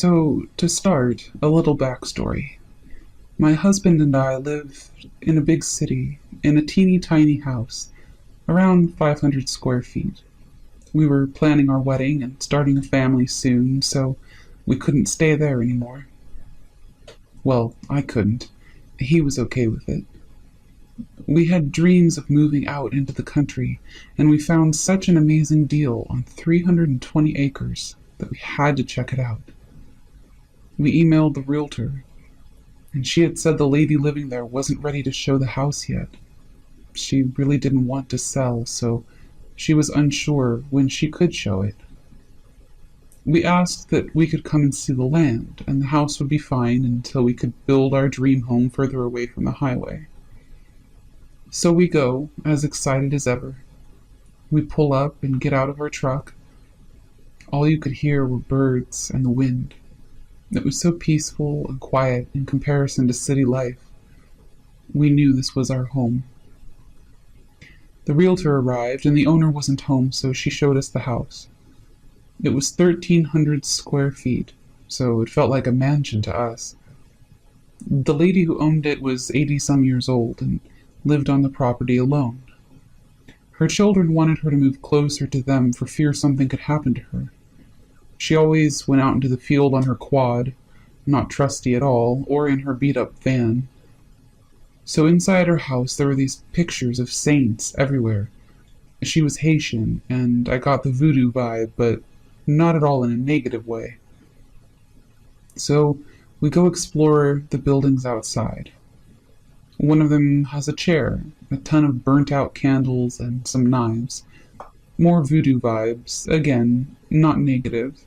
So, to start, a little backstory. My husband and I live in a big city, in a teeny tiny house, around 500 square feet. We were planning our wedding and starting a family soon, so we couldn't stay there anymore. Well, I couldn't. He was okay with it. We had dreams of moving out into the country, and we found such an amazing deal on 320 acres that we had to check it out. We emailed the realtor, and she had said the lady living there wasn't ready to show the house yet. She really didn't want to sell, so she was unsure when she could show it. We asked that we could come and see the land, and the house would be fine until we could build our dream home further away from the highway. So we go, as excited as ever. We pull up and get out of our truck. All you could hear were birds and the wind. It was so peaceful and quiet in comparison to city life. We knew this was our home. The realtor arrived, and the owner wasn't home, so she showed us the house. It was 1,300 square feet, so it felt like a mansion to us. The lady who owned it was 80-some years old and lived on the property alone. Her children wanted her to move closer to them for fear something could happen to her. She always went out into the field on her quad, not trusty at all, or in her beat-up van. So inside her house there were these pictures of saints everywhere. She was Haitian, and I got the voodoo vibe, but not at all in a negative way. So we go explore the buildings outside. One of them has a chair, a ton of burnt-out candles, and some knives. More voodoo vibes, again, not negative.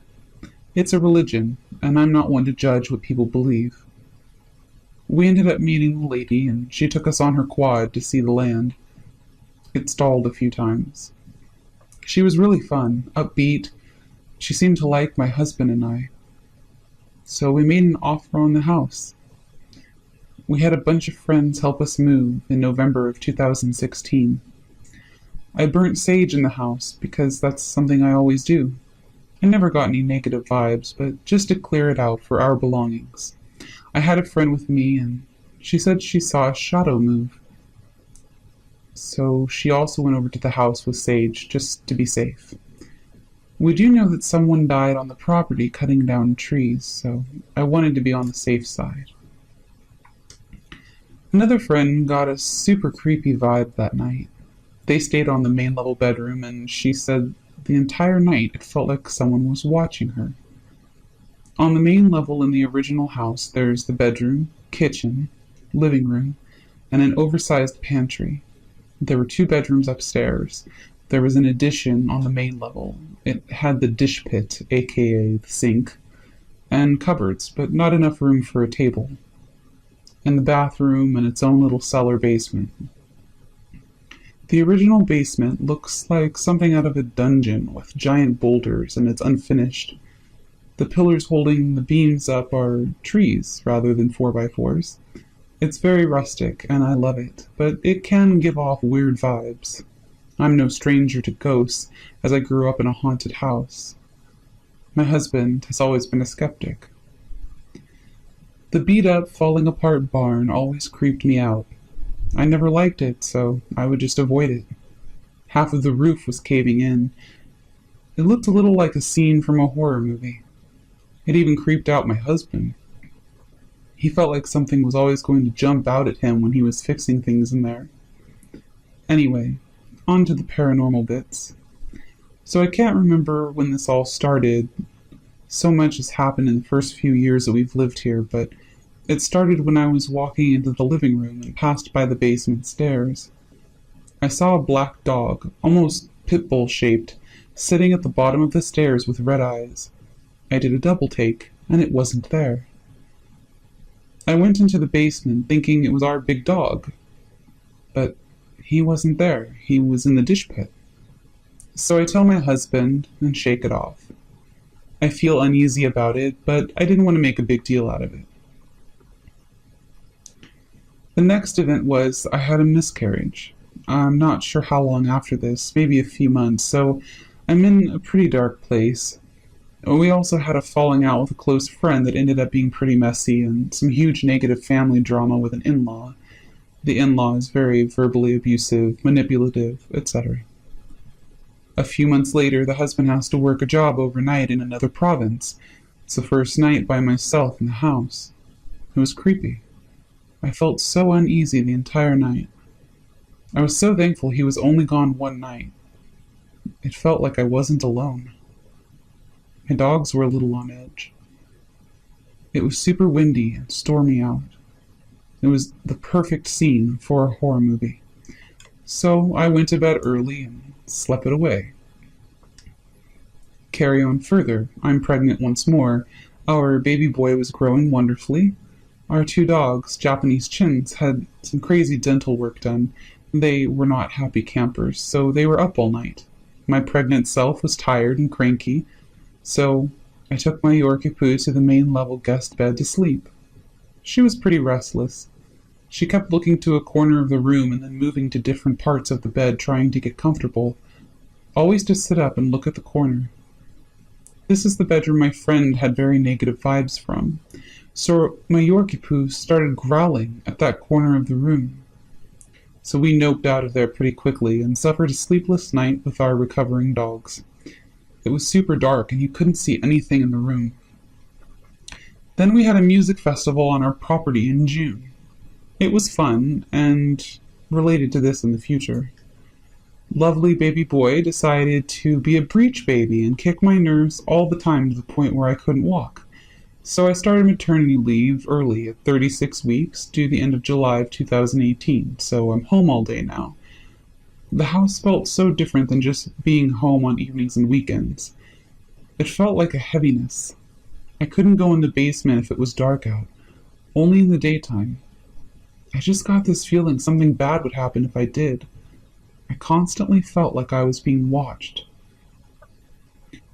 It's a religion, and I'm not one to judge what people believe. We ended up meeting the lady, and she took us on her quad to see the land. It stalled a few times. She was really fun, upbeat. She seemed to like my husband and I. So we made an offer on the house. We had a bunch of friends help us move in November of 2016. I burnt sage in the house because that's something I always do. I never got any negative vibes, but just to clear it out for our belongings. I had a friend with me, and she said she saw a shadow move. So she also went over to the house with sage, just to be safe. We do know that someone died on the property cutting down trees, so I wanted to be on the safe side. Another friend got a super creepy vibe that night. They stayed on the main level bedroom, and she said the entire night it felt like someone was watching her. On the main level in the original house, there's the bedroom, kitchen, living room, and an oversized pantry. There were 2 bedrooms upstairs. There was an addition on the main level. It had the dish pit, aka the sink, and cupboards, but not enough room for a table. And the bathroom and its own little cellar basement. The original basement looks like something out of a dungeon with giant boulders, and it's unfinished. The pillars holding the beams up are trees rather than 4x4s. It's very rustic, and I love it, but it can give off weird vibes. I'm no stranger to ghosts, as I grew up in a haunted house. My husband has always been a skeptic. The beat-up, falling-apart barn always creeped me out. I never liked it, so I would just avoid it. Half of the roof was caving in. It looked a little like a scene from a horror movie. It even creeped out my husband. He felt like something was always going to jump out at him when he was fixing things in there. Anyway, on to the paranormal bits. So I can't remember when this all started. So much has happened in the first few years that we've lived here, but it started when I was walking into the living room and passed by the basement stairs. I saw a black dog, almost pit bull shaped, sitting at the bottom of the stairs with red eyes. I did a double take, and it wasn't there. I went into the basement thinking it was our big dog, but he wasn't there. He was in the dish pit. So I tell my husband and shake it off. I feel uneasy about it, but I didn't want to make a big deal out of it. The next event was I had a miscarriage. I'm not sure how long after this, maybe a few months, so I'm in a pretty dark place. We also had a falling out with a close friend that ended up being pretty messy, and some huge negative family drama with an in-law. The in-law is very verbally abusive, manipulative, etc. A few months later, the husband has to work a job overnight in another province. It's the first night by myself in the house. It was creepy. I felt so uneasy the entire night. I was so thankful he was only gone one night. It felt like I wasn't alone. My dogs were a little on edge. It was super windy and stormy out. It was the perfect scene for a horror movie. So I went to bed early and slept it away. Carry on further. I'm pregnant once more. Our baby boy was growing wonderfully. Our two dogs, Japanese chins, had some crazy dental work done. They were not happy campers, so they were up all night. My pregnant self was tired and cranky, so I took my Yorkie Poo to the main level guest bed to sleep. She was pretty restless. She kept looking to a corner of the room and then moving to different parts of the bed trying to get comfortable, always to sit up and look at the corner. This is the bedroom my friend had very negative vibes from, so my Yorkie Poo started growling at that corner of the room. So we noped out of there pretty quickly and suffered a sleepless night with our recovering dogs. It was super dark and you couldn't see anything in the room. Then we had a music festival on our property in June. It was fun and related to this in the future. Lovely baby boy decided to be a breech baby and kick my nerves all the time to the point where I couldn't walk. So I started maternity leave early at 36 weeks due the end of July of 2018, so I'm home all day now. The house felt so different than just being home on evenings and weekends. It felt like a heaviness. I couldn't go in the basement if it was dark out, only in the daytime. I just got this feeling something bad would happen if I did. I constantly felt like I was being watched.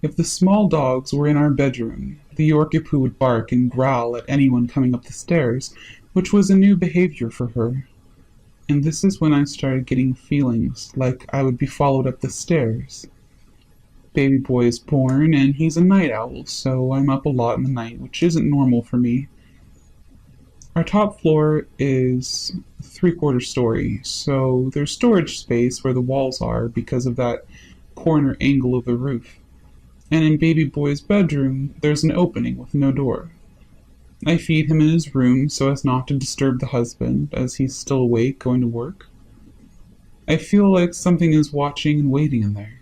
If the small dogs were in our bedroom, the Yorkie Poo would bark and growl at anyone coming up the stairs, which was a new behavior for her. And this is when I started getting feelings like I would be followed up the stairs. Baby boy is born, and he's a night owl, so I'm up a lot in the night, which isn't normal for me. Our top floor is 3/4 story, so there's storage space where the walls are because of that corner angle of the roof. And in baby boy's bedroom, there's an opening with no door. I feed him in his room so as not to disturb the husband, as he's still awake going to work. I feel like something is watching and waiting in there.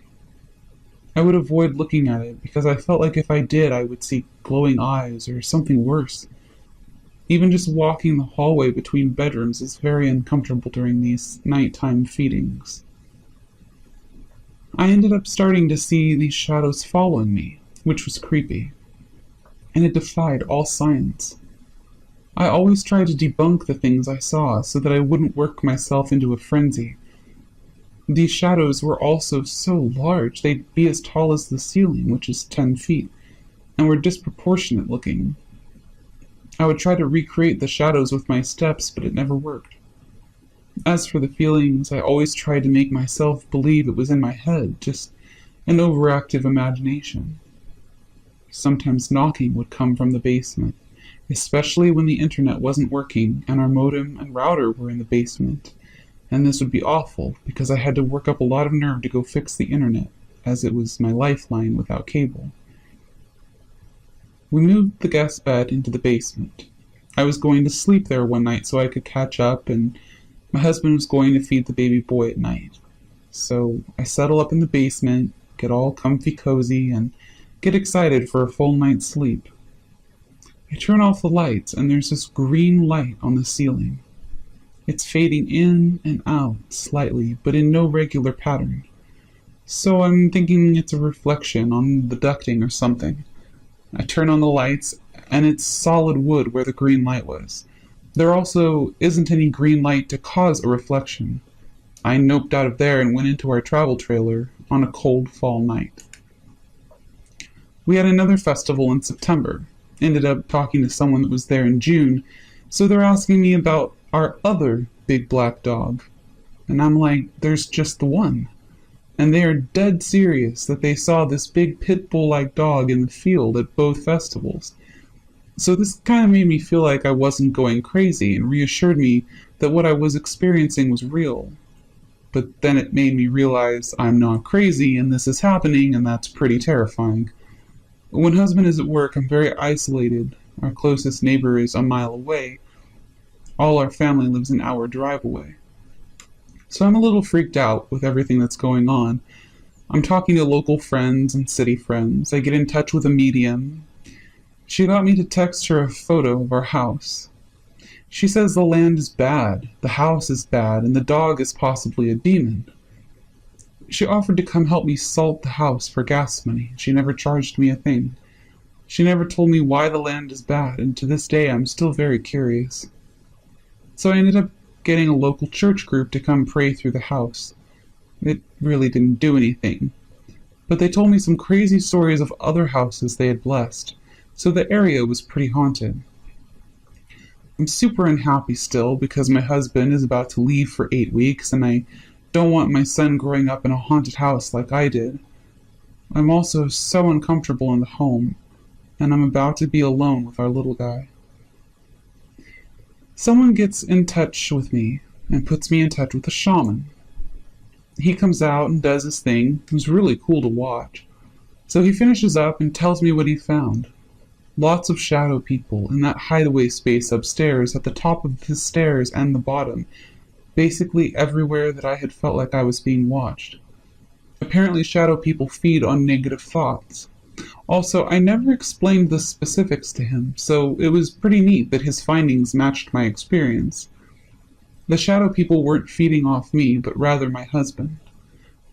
I would avoid looking at it because I felt like if I did, I would see glowing eyes or something worse. Even just walking the hallway between bedrooms is very uncomfortable during these nighttime feedings. I ended up starting to see these shadows following me, which was creepy, and it defied all science. I always tried to debunk the things I saw so that I wouldn't work myself into a frenzy. These shadows were also so large they'd be as tall as the ceiling, which is 10 feet, and were disproportionate looking. I would try to recreate the shadows with my steps, but it never worked. As for the feelings, I always tried to make myself believe it was in my head, just an overactive imagination. Sometimes knocking would come from the basement, especially when the internet wasn't working and our modem and router were in the basement. And this would be awful, because I had to work up a lot of nerve to go fix the internet, as it was my lifeline without cable. We moved the guest bed into the basement. I was going to sleep there one night so I could catch up, and my husband was going to feed the baby boy at night. So I settle up in the basement, get all comfy cozy, and get excited for a full night's sleep. I turn off the lights, and there's this green light on the ceiling. It's fading in and out slightly, but in no regular pattern. So I'm thinking it's a reflection on the ducting or something. I turn on the lights, and it's solid wood where the green light was. There also isn't any green light to cause a reflection. I noped out of there and went into our travel trailer on a cold fall night. We had another festival in September. Ended up talking to someone that was there in June, so they're asking me about our other big black dog. And I'm like, there's just the one. and they are dead serious that they saw this big pit bull-like dog in the field at both festivals. So this kind of made me feel like I wasn't going crazy and reassured me that what I was experiencing was real. But then it made me realize I'm not crazy and this is happening, and that's pretty terrifying. When husband is at work, I'm very isolated. Our closest neighbor is a mile away. All our family lives an hour drive away. So I'm a little freaked out with everything that's going on. I'm talking to local friends and city friends. I get in touch with a medium. She got me to text her a photo of our house. She says the land is bad, the house is bad, and the dog is possibly a demon. She offered to come help me salt the house for gas money. She never charged me a thing. She never told me why the land is bad, and to this day I'm still very curious. So I ended up getting a local church group to come pray through the house. It really didn't do anything, but they told me some crazy stories of other houses they had blessed, so the area was pretty haunted. I'm super unhappy still because my husband is about to leave for 8 weeks, and I don't want my son growing up in a haunted house like I did. I'm also so uncomfortable in the home, and I'm about to be alone with our little guy. Someone gets in touch with me and puts me in touch with a shaman. He comes out and does his thing. It was really cool to watch. So he finishes up and tells me what he found. Lots of shadow people in that hideaway space upstairs, at the top of the stairs and the bottom, basically everywhere that I had felt like I was being watched. Apparently shadow people feed on negative thoughts. Also, I never explained the specifics to him, so it was pretty neat that his findings matched my experience. The shadow people weren't feeding off me, but rather my husband.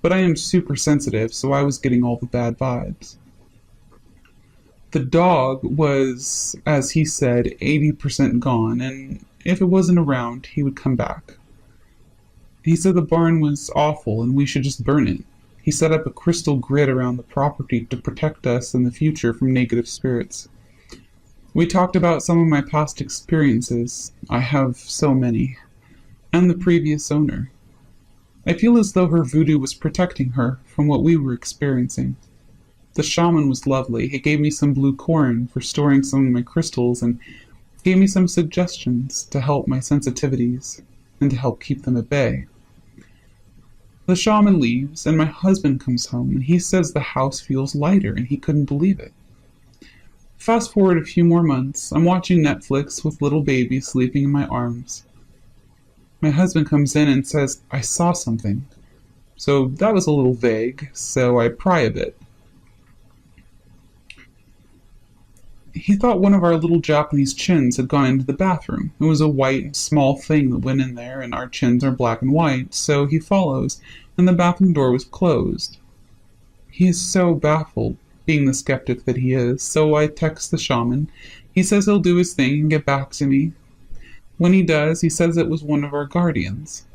But I am super sensitive, so I was getting all the bad vibes. The dog was, as he said, 80% gone, and if it wasn't around, he would come back. He said the barn was awful and we should just burn it. He set up a crystal grid around the property to protect us in the future from negative spirits. We talked about some of my past experiences. I have so many. And the previous owner. I feel as though her voodoo was protecting her from what we were experiencing. The shaman was lovely. He gave me some blue corn for storing some of my crystals and gave me some suggestions to help my sensitivities and to help keep them at bay. The shaman leaves and my husband comes home and he says the house feels lighter and he couldn't believe it. Fast forward a few more months, I'm watching Netflix with little baby sleeping in my arms. My husband comes in and says, I saw something. So that was a little vague, so I pry a bit. He thought one of our little Japanese chins had gone into the bathroom. It was a white, small thing that went in there, and our chins are black and white, so he follows, and the bathroom door was closed. He is so baffled, being the skeptic that he is, so I text the shaman. He says he'll do his thing and get back to me. When he does, he says it was one of our guardians.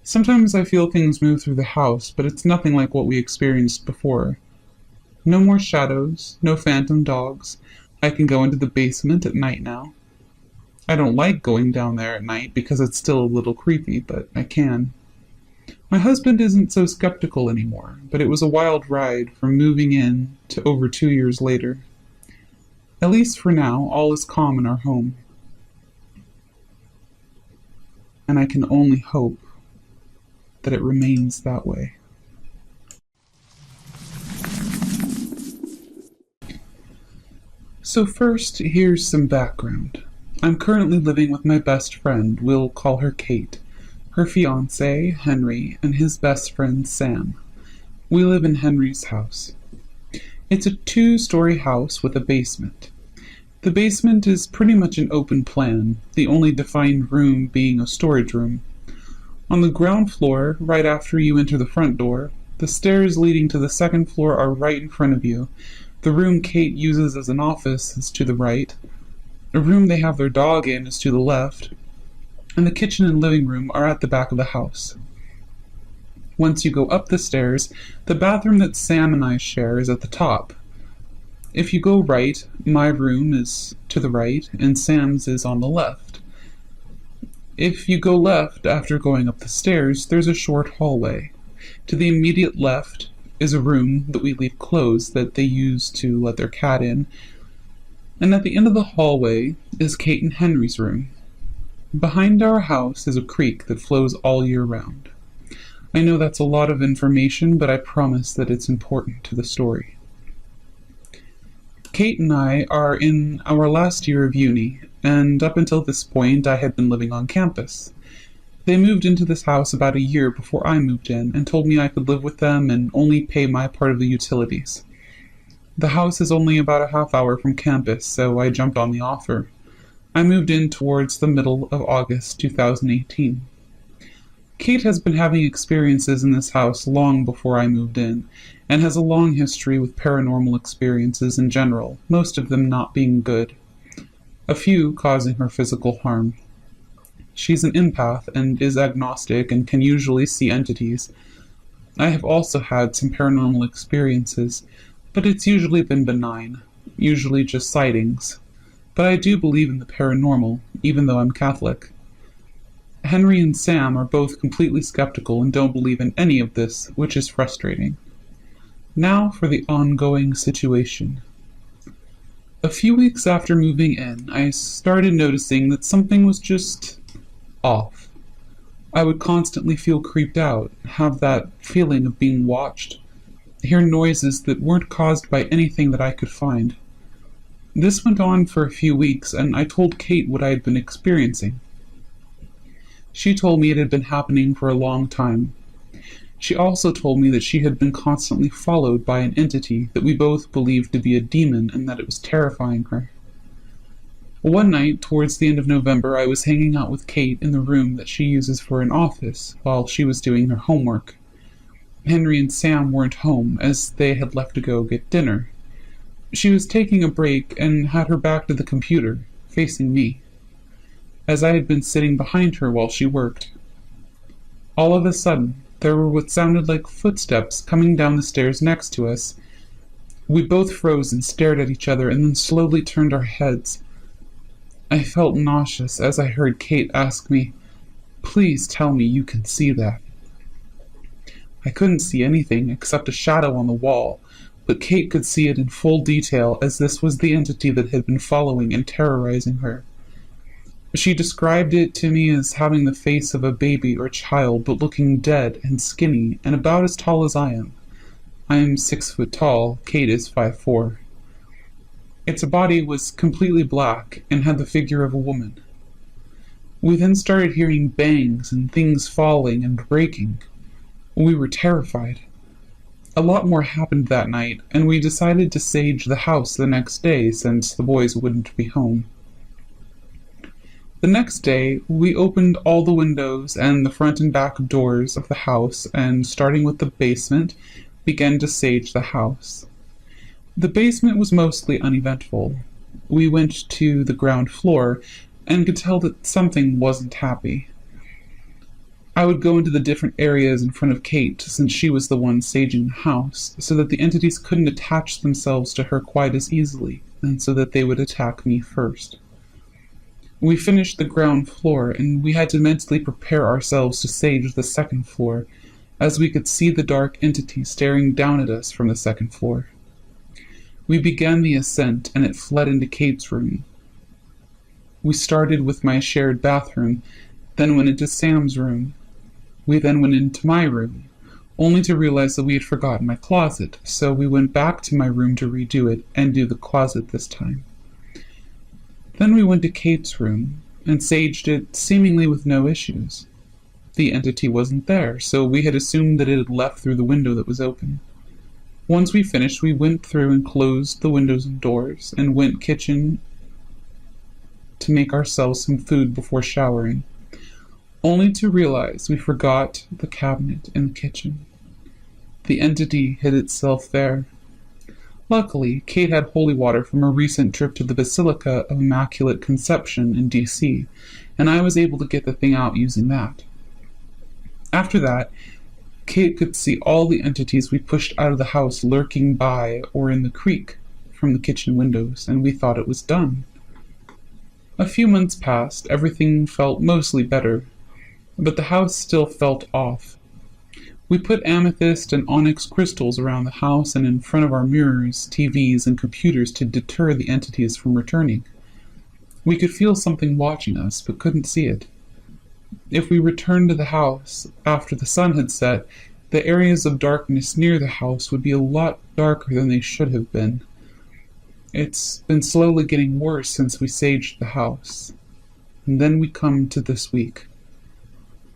Sometimes I feel things move through the house, but it's nothing like what we experienced before. No more shadows, no phantom dogs. I can go into the basement at night now. I don't like going down there at night because it's still a little creepy, but I can. My husband isn't so skeptical anymore, but it was a wild ride from moving in to over 2 years later. At least for now, all is calm in our home. And I can only hope that it remains that way. So first, here's some background. I'm currently living with my best friend, we'll call her Kate, her fiancé, Henry, and his best friend, Sam. We live in Henry's house. It's a 2-story house with a basement. The basement is pretty much an open plan, the only defined room being a storage room. On the ground floor, right after you enter the front door, the stairs leading to the second floor are right in front of you. The room Kate uses as an office is to the right. The room they have their dog in is to the left. And the kitchen and living room are at the back of the house. Once you go up the stairs, the bathroom that Sam and I share is at the top. If you go right, my room is to the right, and Sam's is on the left. If you go left after going up the stairs, there's a short hallway. To the immediate left is a room that we leave closed that they use to let their cat in, and at the end of the hallway is Kate and Henry's room. Behind our house is a creek that flows all year round. I know that's a lot of information, but I promise that it's important to the story. Kate and I are in our last year of uni, and up until this point I had been living on campus. They moved into this house about a year before I moved in and told me I could live with them and only pay my part of the utilities. The house is only about a half hour from campus, so I jumped on the offer. I moved in towards the middle of August 2018. Kate has been having experiences in this house long before I moved in, and has a long history with paranormal experiences in general, most of them not being good. A few causing her physical harm. She's an empath and is agnostic and can usually see entities. I have also had some paranormal experiences, but it's usually been benign, usually just sightings. But I do believe in the paranormal, even though I'm Catholic. Henry and Sam are both completely skeptical and don't believe in any of this, which is frustrating. Now for the ongoing situation. A few weeks after moving in, I started noticing that something was just off. I would constantly feel creeped out, have that feeling of being watched, hear noises that weren't caused by anything that I could find. This went on for a few weeks, and I told Kate what I had been experiencing. She told me it had been happening for a long time. She also told me that she had been constantly followed by an entity that we both believed to be a demon and that it was terrifying her. One night, towards the end of November, I was hanging out with Kate in the room that she uses for an office while she was doing her homework. Henry and Sam weren't home, as they had left to go get dinner. She was taking a break and had her back to the computer, facing me, as I had been sitting behind her while she worked. All of a sudden, there were what sounded like footsteps coming down the stairs next to us. We both froze and stared at each other and then slowly turned our heads. I felt nauseous as I heard Kate ask me, "Please tell me you can see that." I couldn't see anything except a shadow on the wall, but Kate could see it in full detail as this was the entity that had been following and terrorizing her. She described it to me as having the face of a baby or child, but looking dead and skinny and about as tall as I am. I am 6 foot tall, Kate is 5'4". Its body was completely black and had the figure of a woman. We then started hearing bangs and things falling and breaking. We were terrified. A lot more happened that night, and we decided to sage the house the next day since the boys wouldn't be home. The next day, we opened all the windows and the front and back doors of the house and, starting with the basement, began to sage the house. The basement was mostly uneventful. We went to the ground floor and could tell that something wasn't happy. I would go into the different areas in front of Kate, since she was the one saging the house, so that the entities couldn't attach themselves to her quite as easily, and so that they would attack me first. We finished the ground floor, and we had to mentally prepare ourselves to sage the second floor, as we could see the dark entity staring down at us from the second floor. We began the ascent, and it fled into Kate's room. We started with my shared bathroom, then went into Sam's room. We then went into my room, only to realize that we had forgotten my closet, so we went back to my room to redo it and do the closet this time. Then we went to Kate's room and saged it seemingly with no issues. The entity wasn't there, so we had assumed that it had left through the window that was open. Once we finished, we went through and closed the windows and doors and went kitchen to make ourselves some food before showering, only to realize we forgot the cabinet in the kitchen. The entity hid itself there. Luckily, Kate had holy water from a recent trip to the Basilica of Immaculate Conception in D.C., and I was able to get the thing out using that. After that, Kate could see all the entities we pushed out of the house lurking by or in the creek from the kitchen windows, and we thought it was done. A few months passed, everything felt mostly better, but the house still felt off. We put amethyst and onyx crystals around the house and in front of our mirrors, TVs, and computers to deter the entities from returning. We could feel something watching us, but couldn't see it. If we returned to the house after the sun had set, the areas of darkness near the house would be a lot darker than they should have been. It's been slowly getting worse since we saged the house. And then we come to this week.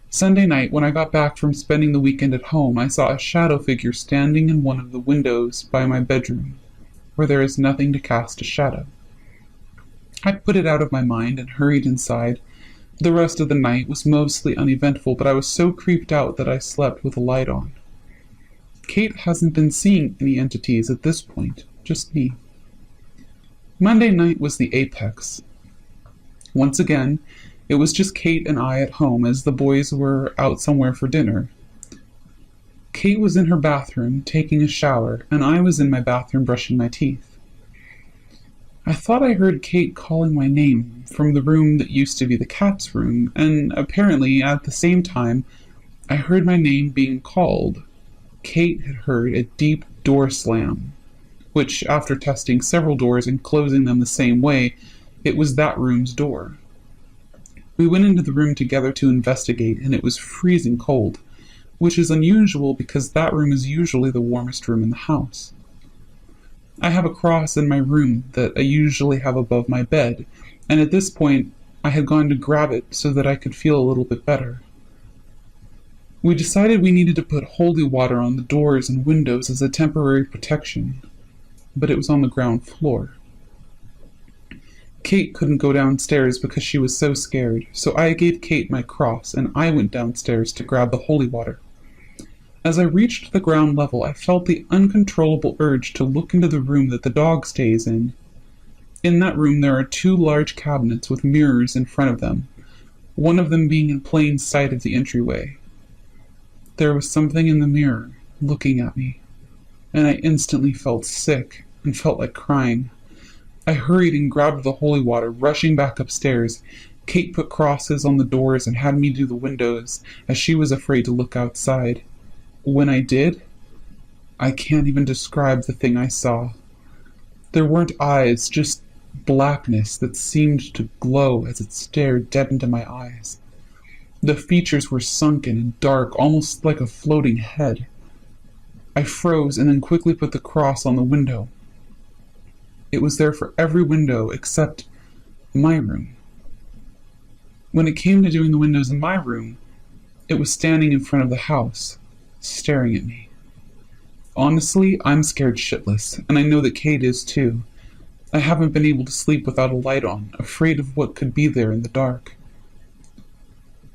Sunday night, when I got back from spending the weekend at home, I saw a shadow figure standing in one of the windows by my bedroom, where there is nothing to cast a shadow. I put it out of my mind and hurried inside. The rest of the night was mostly uneventful, but I was so creeped out that I slept with a light on. Kate hasn't been seeing any entities at this point, just me. Monday night was the apex. Once again, it was just Kate and I at home as the boys were out somewhere for dinner. Kate was in her bathroom taking a shower, and I was in my bathroom brushing my teeth. I thought I heard Kate calling my name from the room that used to be the cat's room, and apparently at the same time I heard my name being called. Kate had heard a deep door slam, which, after testing several doors and closing them the same way, it was that room's door. We went into the room together to investigate, and it was freezing cold, which is unusual because that room is usually the warmest room in the house. I have a cross in my room that I usually have above my bed, and at this point I had gone to grab it so that I could feel a little bit better. We decided we needed to put holy water on the doors and windows as a temporary protection, but it was on the ground floor. Kate couldn't go downstairs because she was so scared, so I gave Kate my cross and I went downstairs to grab the holy water. As I reached the ground level, I felt the uncontrollable urge to look into the room that the dog stays in. In that room there are 2 large cabinets with mirrors in front of them, one of them being in plain sight of the entryway. There was something in the mirror, looking at me, and I instantly felt sick and felt like crying. I hurried and grabbed the holy water, rushing back upstairs. Kate put crosses on the doors and had me do the windows, as she was afraid to look outside. When I did, I can't even describe the thing I saw. There weren't eyes, just blackness that seemed to glow as it stared dead into my eyes. The features were sunken and dark, almost like a floating head. I froze and then quickly put the cross on the window. It was there for every window except my room. When it came to doing the windows in my room, it was standing in front of the house, staring at me. Honestly, I'm scared shitless, and I know that Kate is too. I haven't been able to sleep without a light on, afraid of what could be there in the dark.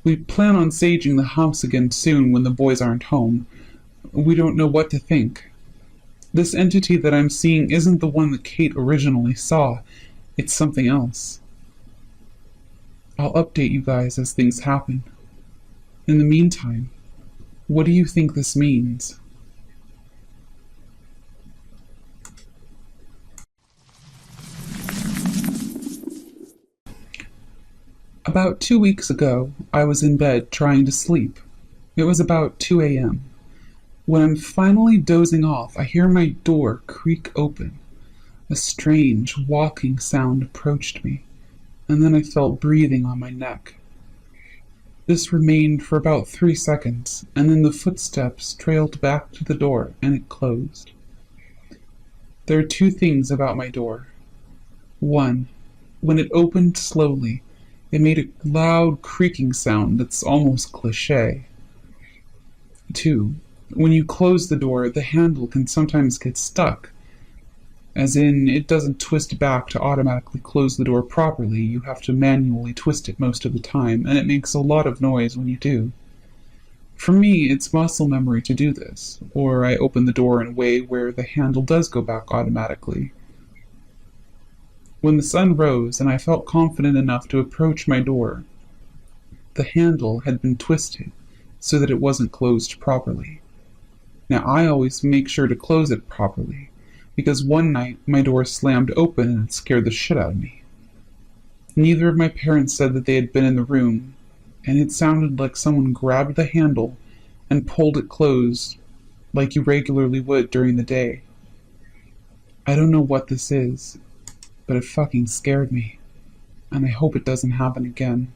We plan on saging the house again soon when the boys aren't home. We don't know what to think. This entity that I'm seeing isn't the one that Kate originally saw. It's something else. I'll update you guys as things happen. In the meantime, what do you think this means? About 2 weeks ago, I was in bed trying to sleep. It was about 2 a.m. When I'm finally dozing off, I hear my door creak open. A strange, walking sound approached me, and then I felt breathing on my neck. This remained for about 3 seconds, and then the footsteps trailed back to the door, and it closed. There are 2 things about my door. 1, when it opened slowly, it made a loud creaking sound that's almost cliché. 2, when you close the door, the handle can sometimes get stuck. As in, it doesn't twist back to automatically close the door properly. You have to manually twist it most of the time, and it makes a lot of noise when you do. For me, it's muscle memory to do this, or I open the door in a way where the handle does go back automatically. When the sun rose and I felt confident enough to approach my door, the handle had been twisted so that it wasn't closed properly. Now, I always make sure to close it properly, because one night my door slammed open and it scared the shit out of me. Neither of my parents said that they had been in the room, and it sounded like someone grabbed the handle and pulled it closed like you regularly would during the day. I don't know what this is, but it fucking scared me, and I hope it doesn't happen again.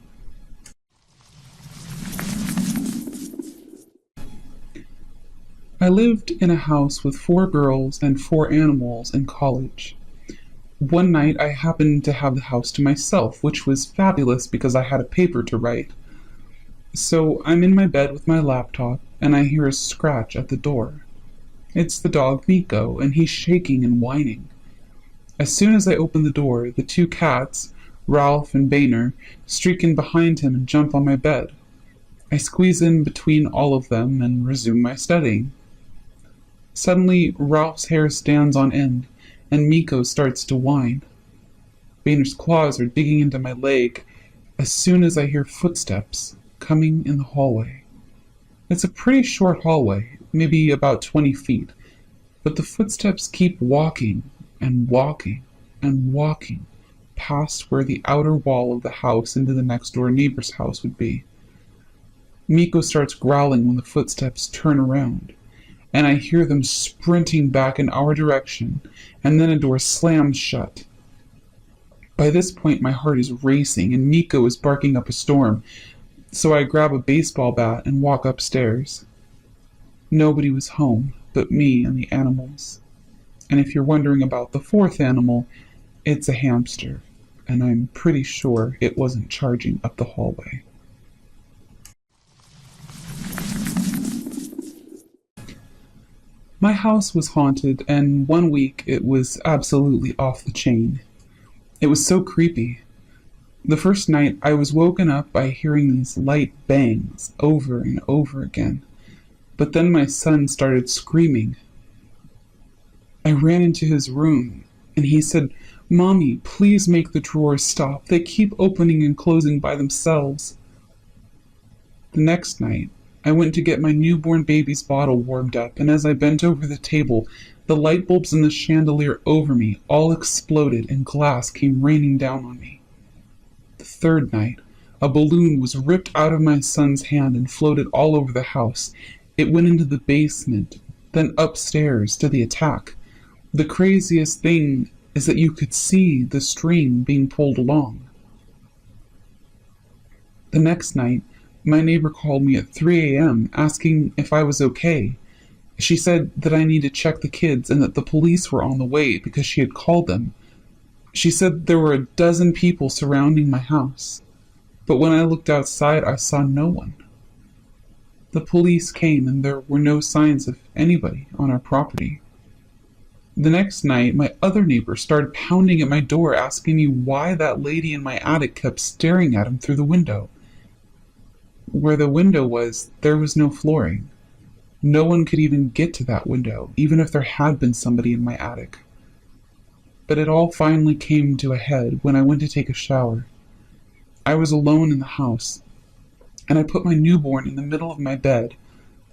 I lived in a house with 4 girls and 4 animals in college. One night I happened to have the house to myself, which was fabulous because I had a paper to write. So I'm in my bed with my laptop, and I hear a scratch at the door. It's the dog Miko, and he's shaking and whining. As soon as I open the door, the 2 cats, Ralph and Boehner, streak in behind him and jump on my bed. I squeeze in between all of them and resume my studying. Suddenly, Ralph's hair stands on end, and Miko starts to whine. Boehner's claws are digging into my leg as soon as I hear footsteps coming in the hallway. It's a pretty short hallway, maybe about 20 feet, but the footsteps keep walking and walking and walking past where the outer wall of the house into the next door neighbor's house would be. Miko starts growling when the footsteps turn around, and I hear them sprinting back in our direction, and then a door slams shut. By this point, my heart is racing, and Miko is barking up a storm, so I grab a baseball bat and walk upstairs. Nobody was home but me and the animals. And if you're wondering about the 4th animal, it's a hamster, and I'm pretty sure it wasn't charging up the hallway. My house was haunted, and one week it was absolutely off the chain. It was so creepy. The first night I was woken up by hearing these light bangs over and over again, but then my son started screaming. I ran into his room, and he said, "Mommy, please make the drawers stop. They keep opening and closing by themselves." The next night, I went to get my newborn baby's bottle warmed up, and as I bent over the table, the light bulbs in the chandelier over me all exploded and glass came raining down on me. The third night, a balloon was ripped out of my son's hand and floated all over the house. It went into the basement, then upstairs to the attack. The craziest thing is that you could see the string being pulled along. The next night, my neighbor called me at 3 a.m. asking if I was okay. She said that I need to check the kids and that the police were on the way because she had called them. She said there were 12 people surrounding my house, but when I looked outside, I saw no one. The police came and there were no signs of anybody on our property. The next night, my other neighbor started pounding at my door asking me why that lady in my attic kept staring at him through the window. Where the window was, there was no flooring. No one could even get to that window, even if there had been somebody in my attic. But it all finally came to a head when I went to take a shower. I was alone in the house, and I put my newborn in the middle of my bed.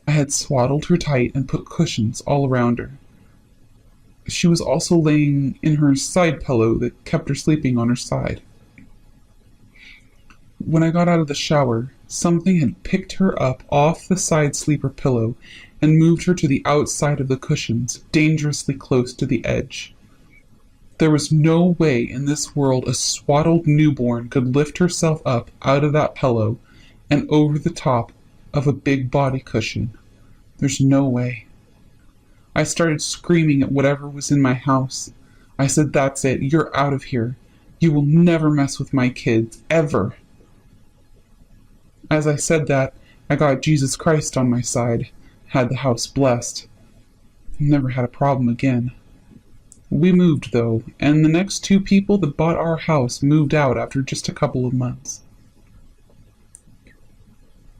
I had swaddled her tight and put cushions all around her. She was also laying in her side pillow that kept her sleeping on her side. When I got out of the shower, something had picked her up off the side sleeper pillow and moved her to the outside of the cushions, dangerously close to the edge. There was no way in this world a swaddled newborn could lift herself up out of that pillow and over the top of a big body cushion. There's no way. I started screaming at whatever was in my house. I said, "That's it, you're out of here. You will never mess with my kids, ever." As I said that, I got Jesus Christ on my side, had the house blessed. Never had a problem again. We moved, though, and the next 2 people that bought our house moved out after just a couple of months.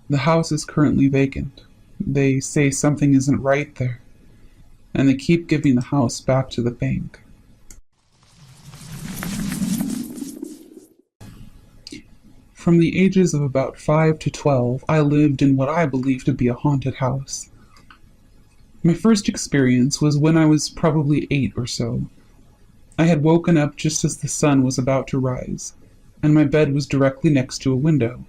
The house is currently vacant. They say something isn't right there, and they keep giving the house back to the bank. From the ages of about 5 to 12, I lived in what I believe to be a haunted house. My first experience was when I was probably 8 or so. I had woken up just as the sun was about to rise, and my bed was directly next to a window.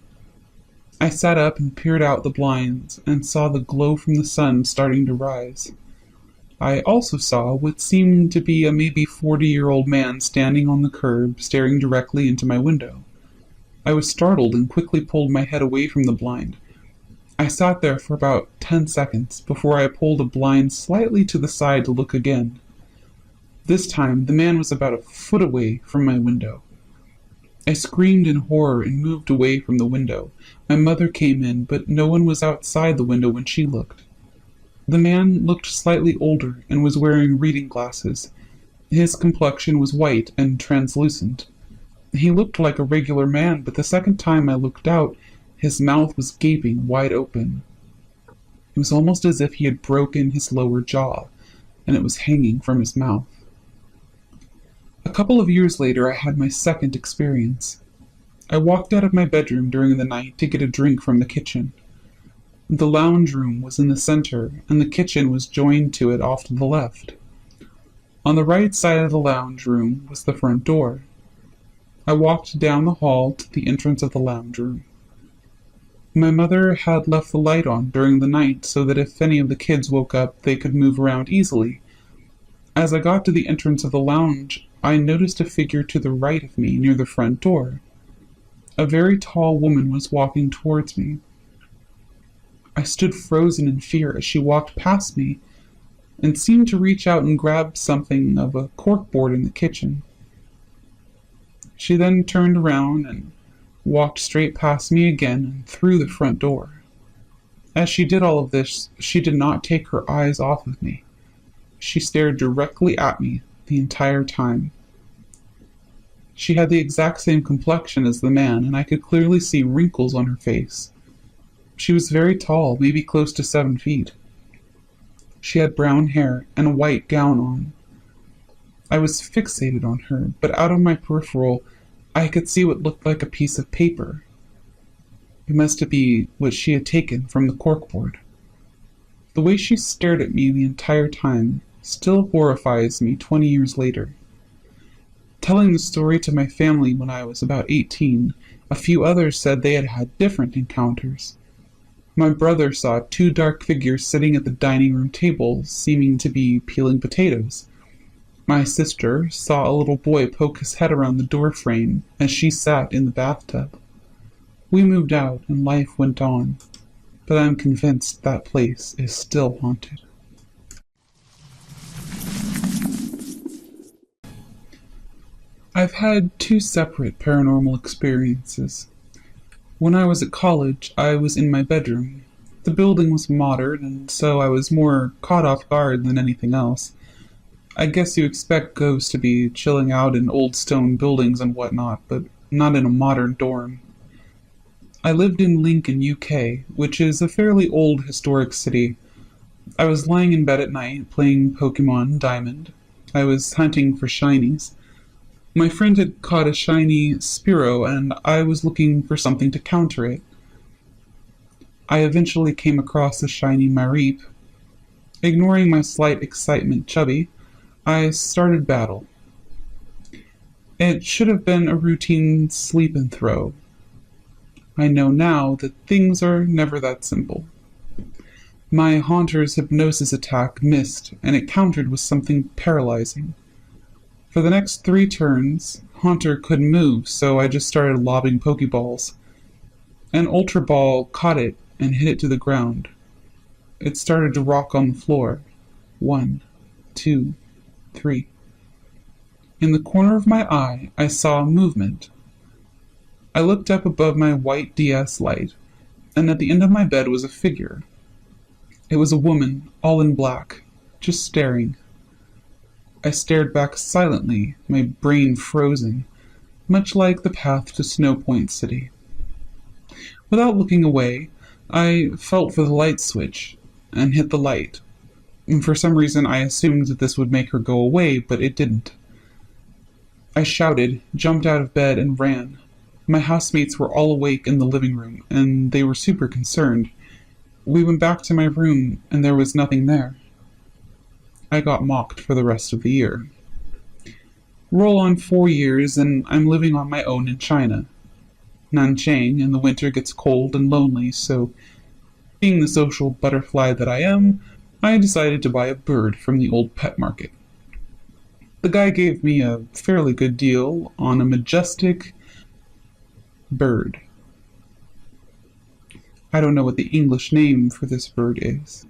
I sat up and peered out the blinds and saw the glow from the sun starting to rise. I also saw what seemed to be a maybe 40-year-old man standing on the curb, staring directly into my window. I was startled and quickly pulled my head away from the blind. I sat there for about 10 seconds before I pulled a blind slightly to the side to look again. This time, the man was about a foot away from my window. I screamed in horror and moved away from the window. My mother came in, but no one was outside the window when she looked. The man looked slightly older and was wearing reading glasses. His complexion was white and translucent. He looked like a regular man, but the second time I looked out, his mouth was gaping wide open. It was almost as if he had broken his lower jaw, and it was hanging from his mouth. A couple of years later, I had my second experience. I walked out of my bedroom during the night to get a drink from the kitchen. The lounge room was in the center, and the kitchen was joined to it off to the left. On the right side of the lounge room was the front door. I walked down the hall to the entrance of the lounge room. My mother had left the light on during the night so that if any of the kids woke up, they could move around easily. As I got to the entrance of the lounge, I noticed a figure to the right of me near the front door. A very tall woman was walking towards me. I stood frozen in fear as she walked past me and seemed to reach out and grab something of a corkboard in the kitchen. She then turned around and walked straight past me again and through the front door. As she did all of this, she did not take her eyes off of me. She stared directly at me the entire time. She had the exact same complexion as the man, and I could clearly see wrinkles on her face. She was very tall, maybe close to 7 feet. She had brown hair and a white gown on. I was fixated on her, but out of my peripheral, I could see what looked like a piece of paper. It must be what she had taken from the corkboard. The way she stared at me the entire time still horrifies me 20 years later. Telling the story to my family when I was about 18, a few others said they had had different encounters. My brother saw 2 dark figures sitting at the dining room table, seeming to be peeling potatoes. My sister saw a little boy poke his head around the door frame as she sat in the bathtub. We moved out and life went on, but I'm convinced that place is still haunted. I've had 2 separate paranormal experiences. When I was at college, I was in my bedroom. The building was modern, and so I was more caught off guard than anything else. I guess you expect ghosts to be chilling out in old stone buildings and whatnot, but not in a modern dorm. I lived in Lincoln, UK, which is a fairly old historic city. I was lying in bed at night playing Pokemon Diamond. I was hunting for shinies. My friend had caught a shiny Spearow, and I was looking for something to counter it. I eventually came across a shiny Mareep. Ignoring my slight excitement chubby, I started battle. It should have been a routine sleep and throw. I know now that things are never that simple. My Haunter's hypnosis attack missed, and it countered with something paralyzing. For the next 3 turns, Haunter couldn't move, so I just started lobbing Pokeballs. An Ultra Ball caught it and hit it to the ground. It started to rock on the floor. 1, 2, 3. In the corner of my eye, I saw movement. I looked up above my white DS light, and at the end of my bed was a figure. It was a woman, all in black, just staring. I stared back silently, my brain frozen, much like the path to Snow Point City. Without looking away, I felt for the light switch and hit the light. And for some reason, I assumed that this would make her go away, but it didn't. I shouted, jumped out of bed, and ran. My housemates were all awake in the living room, and they were super concerned. We went back to my room, and there was nothing there. I got mocked for the rest of the year. Roll on 4 years, and I'm living on my own in China. Nanchang in the winter gets cold and lonely, so being the social butterfly that I am, I decided to buy a bird from the old pet market. The guy gave me a fairly good deal on a majestic bird. I don't know what the English name for this bird is.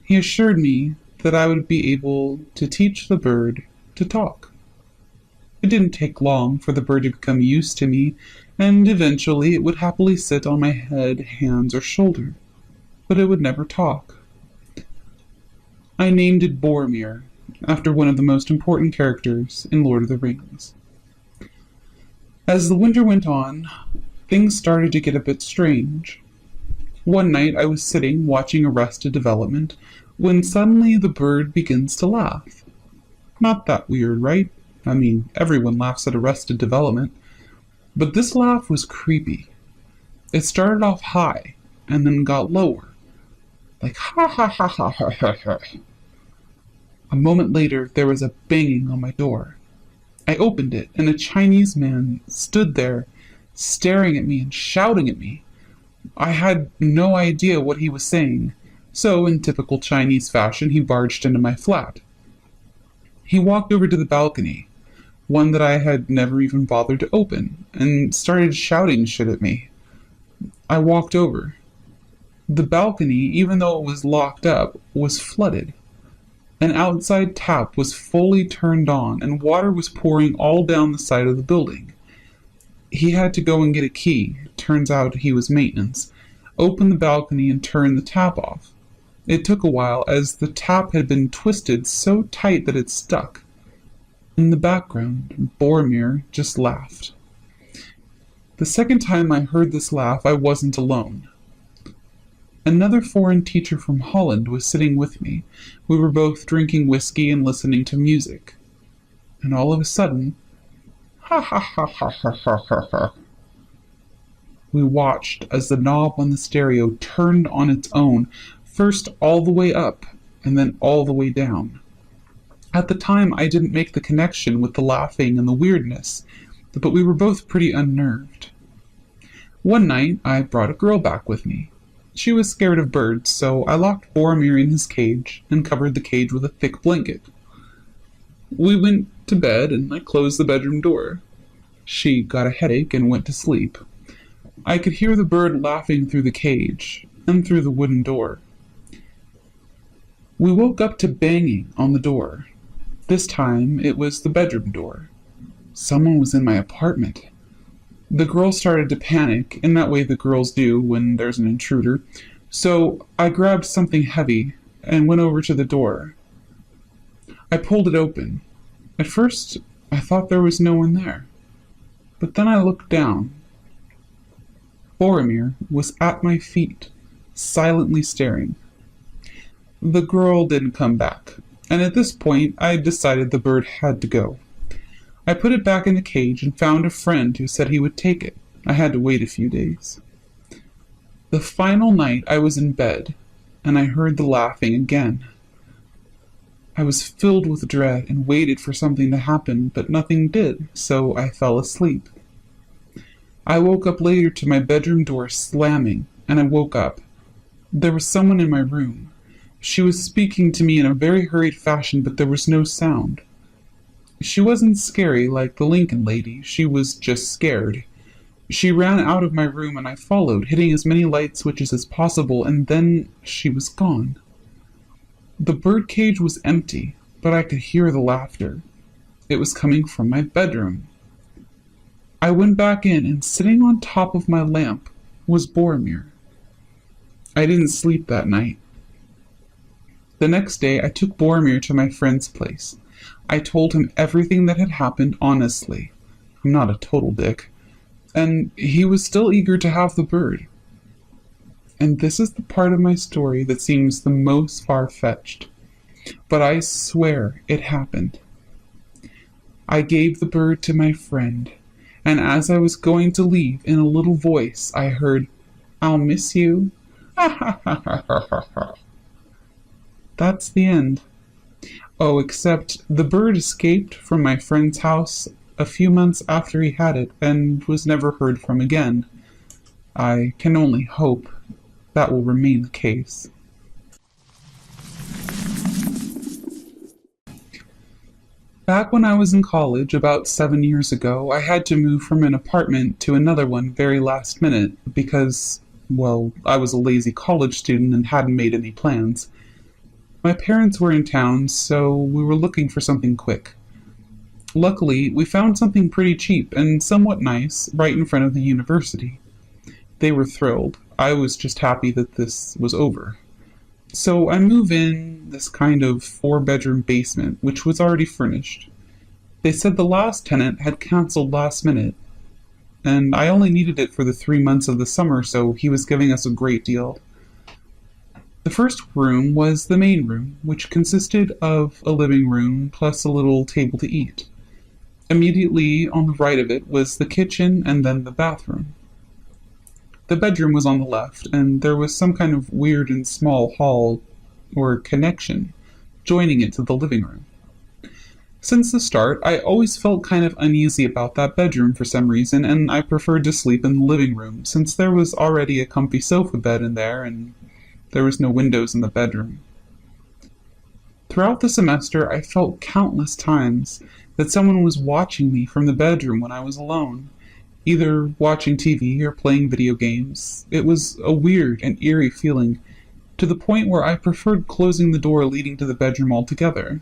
He assured me that I would be able to teach the bird to talk. It didn't take long for the bird to become used to me, and eventually it would happily sit on my head, hands, or shoulder, but it would never talk. I named it Boromir, after one of the most important characters in Lord of the Rings. As the winter went on, things started to get a bit strange. One night I was sitting watching Arrested Development when suddenly the bird begins to laugh. Not that weird, right? I mean, everyone laughs at Arrested Development. But this laugh was creepy. It started off high and then got lower. Like ha ha ha ha ha ha ha. A moment later, there was a banging on my door. I opened it, and a Chinese man stood there, staring at me and shouting at me. I had no idea what he was saying, so in typical Chinese fashion, he barged into my flat. He walked over to the balcony, one that I had never even bothered to open, and started shouting shit at me. I walked over. The balcony, even though it was locked up, was flooded. An outside tap was fully turned on, and water was pouring all down the side of the building. He had to go and get a key. Turns out he was maintenance. Open the balcony and turn the tap off. It took a while, as the tap had been twisted so tight that it stuck. In the background, Boromir just laughed. The second time I heard this laugh, I wasn't alone. Another foreign teacher from Holland was sitting with me. We were both drinking whiskey and listening to music. And all of a sudden, ha ha ha ha ha ha ha ha. We watched as the knob on the stereo turned on its own, first all the way up and then all the way down. At the time, I didn't make the connection with the laughing and the weirdness, but we were both pretty unnerved. One night, I brought a girl back with me. She was scared of birds, so I locked Boromir in his cage and covered the cage with a thick blanket. We went to bed, and I closed the bedroom door. She got a headache and went to sleep. I could hear the bird laughing through the cage and through the wooden door. We woke up to banging on the door. This time, it was the bedroom door. Someone was in my apartment. The girl started to panic, in that way the girls do when there's an intruder, so I grabbed something heavy and went over to the door. I pulled it open. At first, I thought there was no one there, but then I looked down. Boromir was at my feet, silently staring. The girl didn't come back, and at this point I decided the bird had to go. I put it back in the cage and found a friend who said he would take it. I had to wait a few days. The final night I was in bed, and I heard the laughing again. I was filled with dread and waited for something to happen, but nothing did, so I fell asleep. I woke up later to my bedroom door slamming, and I woke up. There was someone in my room. She was speaking to me in a very hurried fashion, but there was no sound. She wasn't scary like the Lincoln lady, she was just scared. She ran out of my room and I followed, hitting as many light switches as possible, and then she was gone. The birdcage was empty, but I could hear the laughter. It was coming from my bedroom. I went back in, and sitting on top of my lamp was Boromir. I didn't sleep that night. The next day, I took Boromir to my friend's place. I told him everything that had happened honestly. I'm not a total dick. And he was still eager to have the bird. And this is the part of my story that seems the most far-fetched. But I swear it happened. I gave the bird to my friend, and as I was going to leave, in a little voice, I heard, "I'll miss you." Ha ha ha ha ha ha. That's the end. Oh, except the bird escaped from my friend's house a few months after he had it and was never heard from again. I can only hope that will remain the case. Back when I was in college, about 7 years ago, I had to move from an apartment to another one very last minute because, well, I was a lazy college student and hadn't made any plans. My parents were in town, so we were looking for something quick. Luckily, we found something pretty cheap and somewhat nice right in front of the university. They were thrilled. I was just happy that this was over. So I move in this kind of 4-bedroom basement, which was already furnished. They said the last tenant had canceled last minute, and I only needed it for the 3 months of the summer, so he was giving us a great deal. The first room was the main room, which consisted of a living room plus a little table to eat. Immediately on the right of it was the kitchen and then the bathroom. The bedroom was on the left, and there was some kind of weird and small hall, or connection, joining it to the living room. Since the start, I always felt kind of uneasy about that bedroom for some reason, and I preferred to sleep in the living room, since there was already a comfy sofa bed in there, and there was no windows in the bedroom. Throughout the semester, I felt countless times that someone was watching me from the bedroom when I was alone, either watching TV or playing video games. It was a weird and eerie feeling, to the point where I preferred closing the door leading to the bedroom altogether.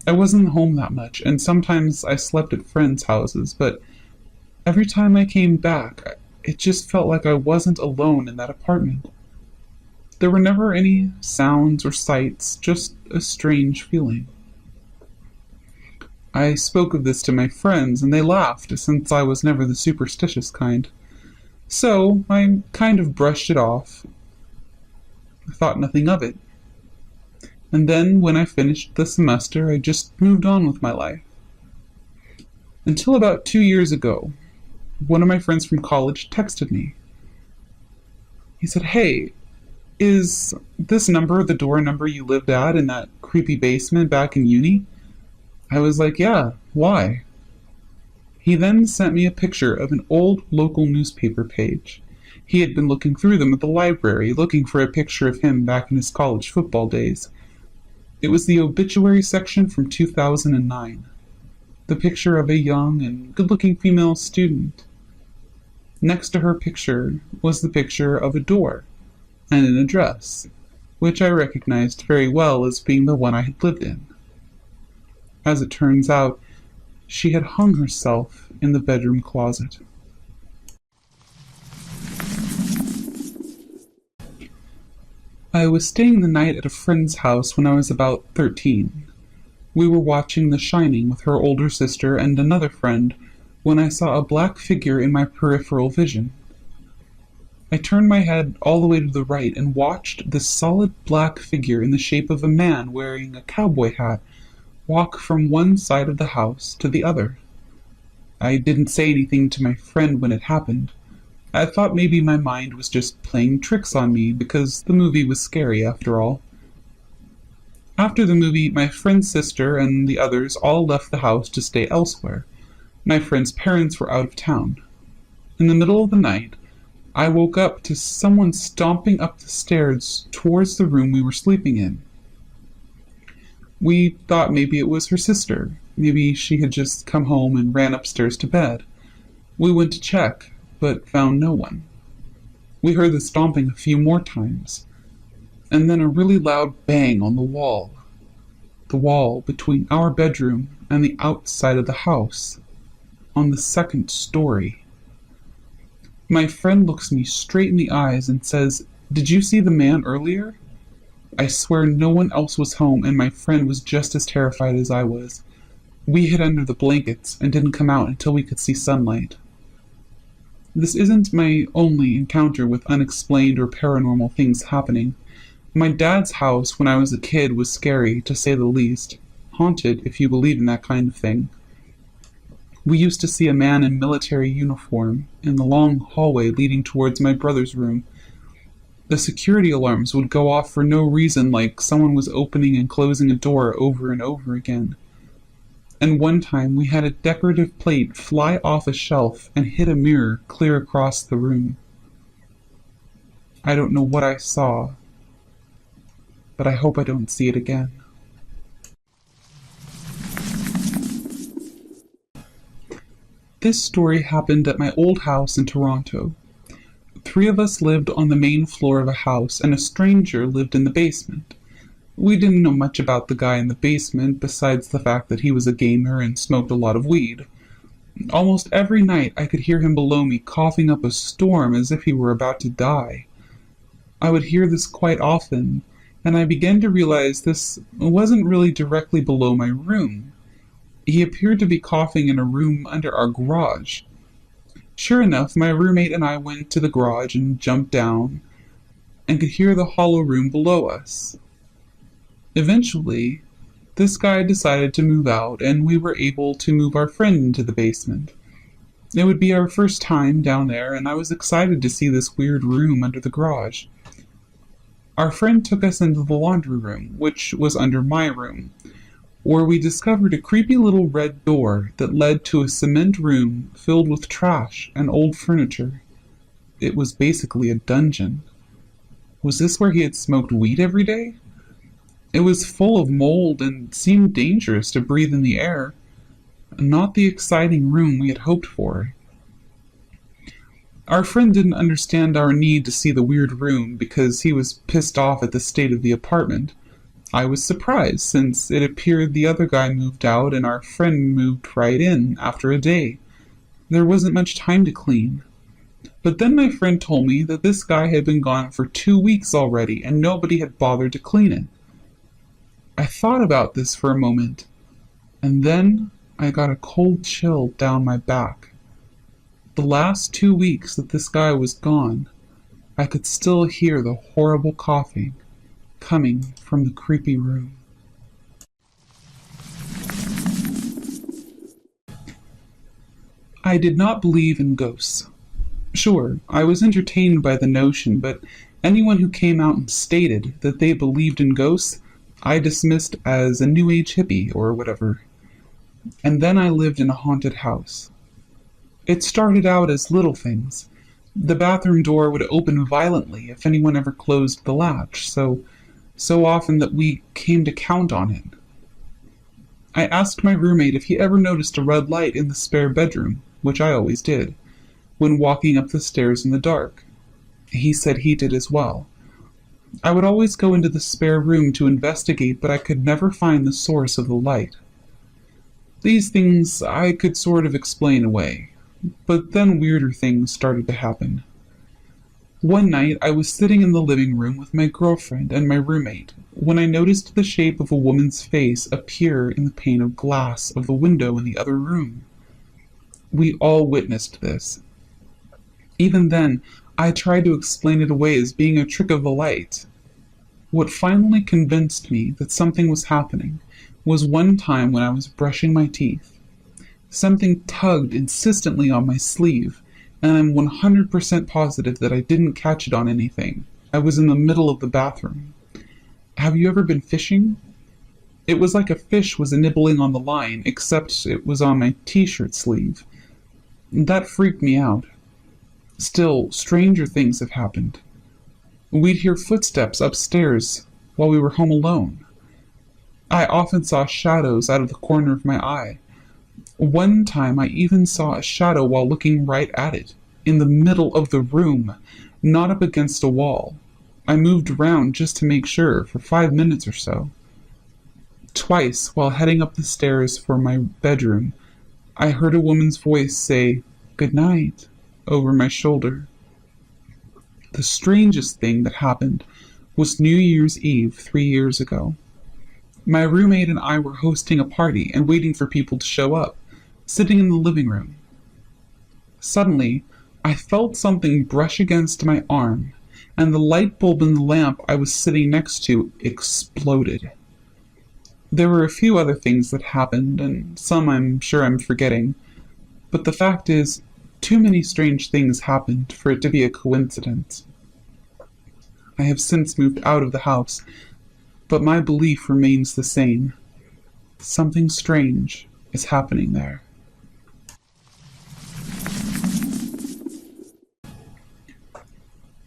I wasn't home that much, and sometimes I slept at friends' houses, but every time I came back, it just felt like I wasn't alone in that apartment. There were never any sounds or sights, just a strange feeling. I spoke of this to my friends, and they laughed, since I was never the superstitious kind. So I kind of brushed it off. I thought nothing of it. And then, when I finished the semester, I just moved on with my life. Until about 2 years ago, one of my friends from college texted me. He said, "Hey, is this number the door number you lived at in that creepy basement back in uni?" I was like, "Yeah, why?" He then sent me a picture of an old local newspaper page. He had been looking through them at the library, looking for a picture of him back in his college football days. It was the obituary section from 2009. The picture of a young and good-looking female student. Next to her picture was the picture of a door and an address, which I recognized very well as being the one I had lived in. As it turns out, she had hung herself in the bedroom closet. I was staying the night at a friend's house when I was about 13. We were watching The Shining with her older sister and another friend when I saw a black figure in my peripheral vision. I turned my head all the way to the right and watched this solid black figure in the shape of a man wearing a cowboy hat walk from one side of the house to the other. I didn't say anything to my friend when it happened. I thought maybe my mind was just playing tricks on me because the movie was scary after all. After the movie, my friend's sister and the others all left the house to stay elsewhere. My friend's parents were out of town. In the middle of the night, I woke up to someone stomping up the stairs towards the room we were sleeping in. We thought maybe it was her sister. Maybe she had just come home and ran upstairs to bed. We went to check, but found no one. We heard the stomping a few more times, and then a really loud bang on the wall between our bedroom and the outside of the house, on the second story. My friend looks me straight in the eyes and says, "Did you see the man earlier?" I swear no one else was home, and my friend was just as terrified as I was. We hid under the blankets and didn't come out until we could see sunlight. This isn't my only encounter with unexplained or paranormal things happening. My dad's house when I was a kid was scary, to say the least. Haunted, if you believe in that kind of thing. We used to see a man in military uniform in the long hallway leading towards my brother's room. The security alarms would go off for no reason, like someone was opening and closing a door over and over again. And one time we had a decorative plate fly off a shelf and hit a mirror clear across the room. I don't know what I saw, but I hope I don't see it again. This story happened at my old house in Toronto. 3 of us lived on the main floor of a house, and a stranger lived in the basement. We didn't know much about the guy in the basement, besides the fact that he was a gamer and smoked a lot of weed. Almost every night I could hear him below me coughing up a storm as if he were about to die. I would hear this quite often, and I began to realize this wasn't really directly below my room. He appeared to be coughing in a room under our garage. Sure enough, my roommate and I went to the garage and jumped down and could hear the hollow room below us. Eventually, this guy decided to move out, and we were able to move our friend into the basement. It would be our first time down there, and I was excited to see this weird room under the garage. Our friend took us into the laundry room, which was under my room, where we discovered a creepy little red door that led to a cement room filled with trash and old furniture. It was basically a dungeon. Was this where he had smoked weed every day? It was full of mold and seemed dangerous to breathe in the air. Not the exciting room we had hoped for. Our friend didn't understand our need to see the weird room because he was pissed off at the state of the apartment. I was surprised, since it appeared the other guy moved out and our friend moved right in after a day. There wasn't much time to clean. But then my friend told me that this guy had been gone for 2 weeks already and nobody had bothered to clean it. I thought about this for a moment, and then I got a cold chill down my back. The last 2 weeks that this guy was gone, I could still hear the horrible coughing coming from the creepy room. I did not believe in ghosts. Sure, I was entertained by the notion, but anyone who came out and stated that they believed in ghosts, I dismissed as a New Age hippie or whatever. And then I lived in a haunted house. It started out as little things. The bathroom door would open violently if anyone ever closed the latch, so often that we came to count on it. I asked my roommate if he ever noticed a red light in the spare bedroom, which I always did, when walking up the stairs in the dark. He said he did as well. I would always go into the spare room to investigate, but I could never find the source of the light. These things I could sort of explain away, but then weirder things started to happen. One night I was sitting in the living room with my girlfriend and my roommate when I noticed the shape of a woman's face appear in the pane of glass of the window in the other room. We all witnessed this. Even then, I tried to explain it away as being a trick of the light. What finally convinced me that something was happening was one time when I was brushing my teeth. Something tugged insistently on my sleeve, and I'm 100% positive that I didn't catch it on anything. I was in the middle of the bathroom. Have you ever been fishing? It was like a fish was nibbling on the line, except it was on my t-shirt sleeve. That freaked me out. Still, stranger things have happened. We'd hear footsteps upstairs while we were home alone. I often saw shadows out of the corner of my eye. One time I even saw a shadow while looking right at it, in the middle of the room, not up against a wall. I moved around just to make sure for 5 minutes or so. Twice, while heading up the stairs for my bedroom, I heard a woman's voice say, "Good night," over my shoulder. The strangest thing that happened was New Year's Eve 3 years ago. My roommate and I were hosting a party and waiting for people to show up, sitting in the living room. Suddenly, I felt something brush against my arm, and the light bulb in the lamp I was sitting next to exploded. There were a few other things that happened, and some I'm sure I'm forgetting, but the fact is, too many strange things happened for it to be a coincidence. I have since moved out of the house, but my belief remains the same. Something strange is happening there.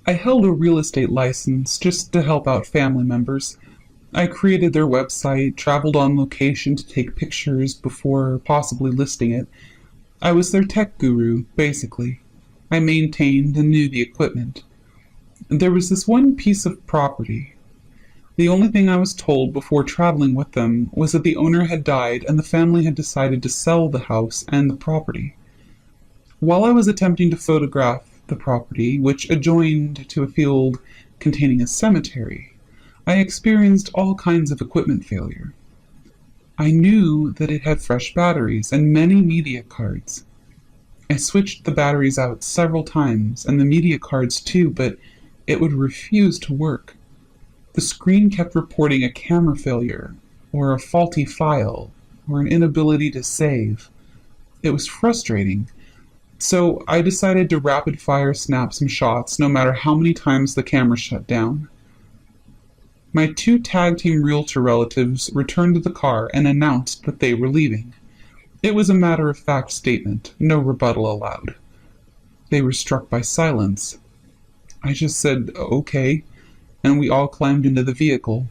I held a real estate license just to help out family members. I created their website, traveled on location to take pictures before possibly listing it. I was their tech guru, basically. I maintained and knew the equipment. There was this one piece of property. The only thing I was told before traveling with them was that the owner had died and the family had decided to sell the house and the property. While I was attempting to photograph the property, which adjoined to a field containing a cemetery, I experienced all kinds of equipment failure. I knew that it had fresh batteries and many media cards. I switched the batteries out several times, and the media cards too, but it would refuse to work. The screen kept reporting a camera failure, or a faulty file, or an inability to save. It was frustrating. So I decided to rapid-fire snap some shots no matter how many times the camera shut down. My 2 tag-team realtor relatives returned to the car and announced that they were leaving. It was a matter-of-fact statement, no rebuttal allowed. They were struck by silence. I just said, okay, and we all climbed into the vehicle.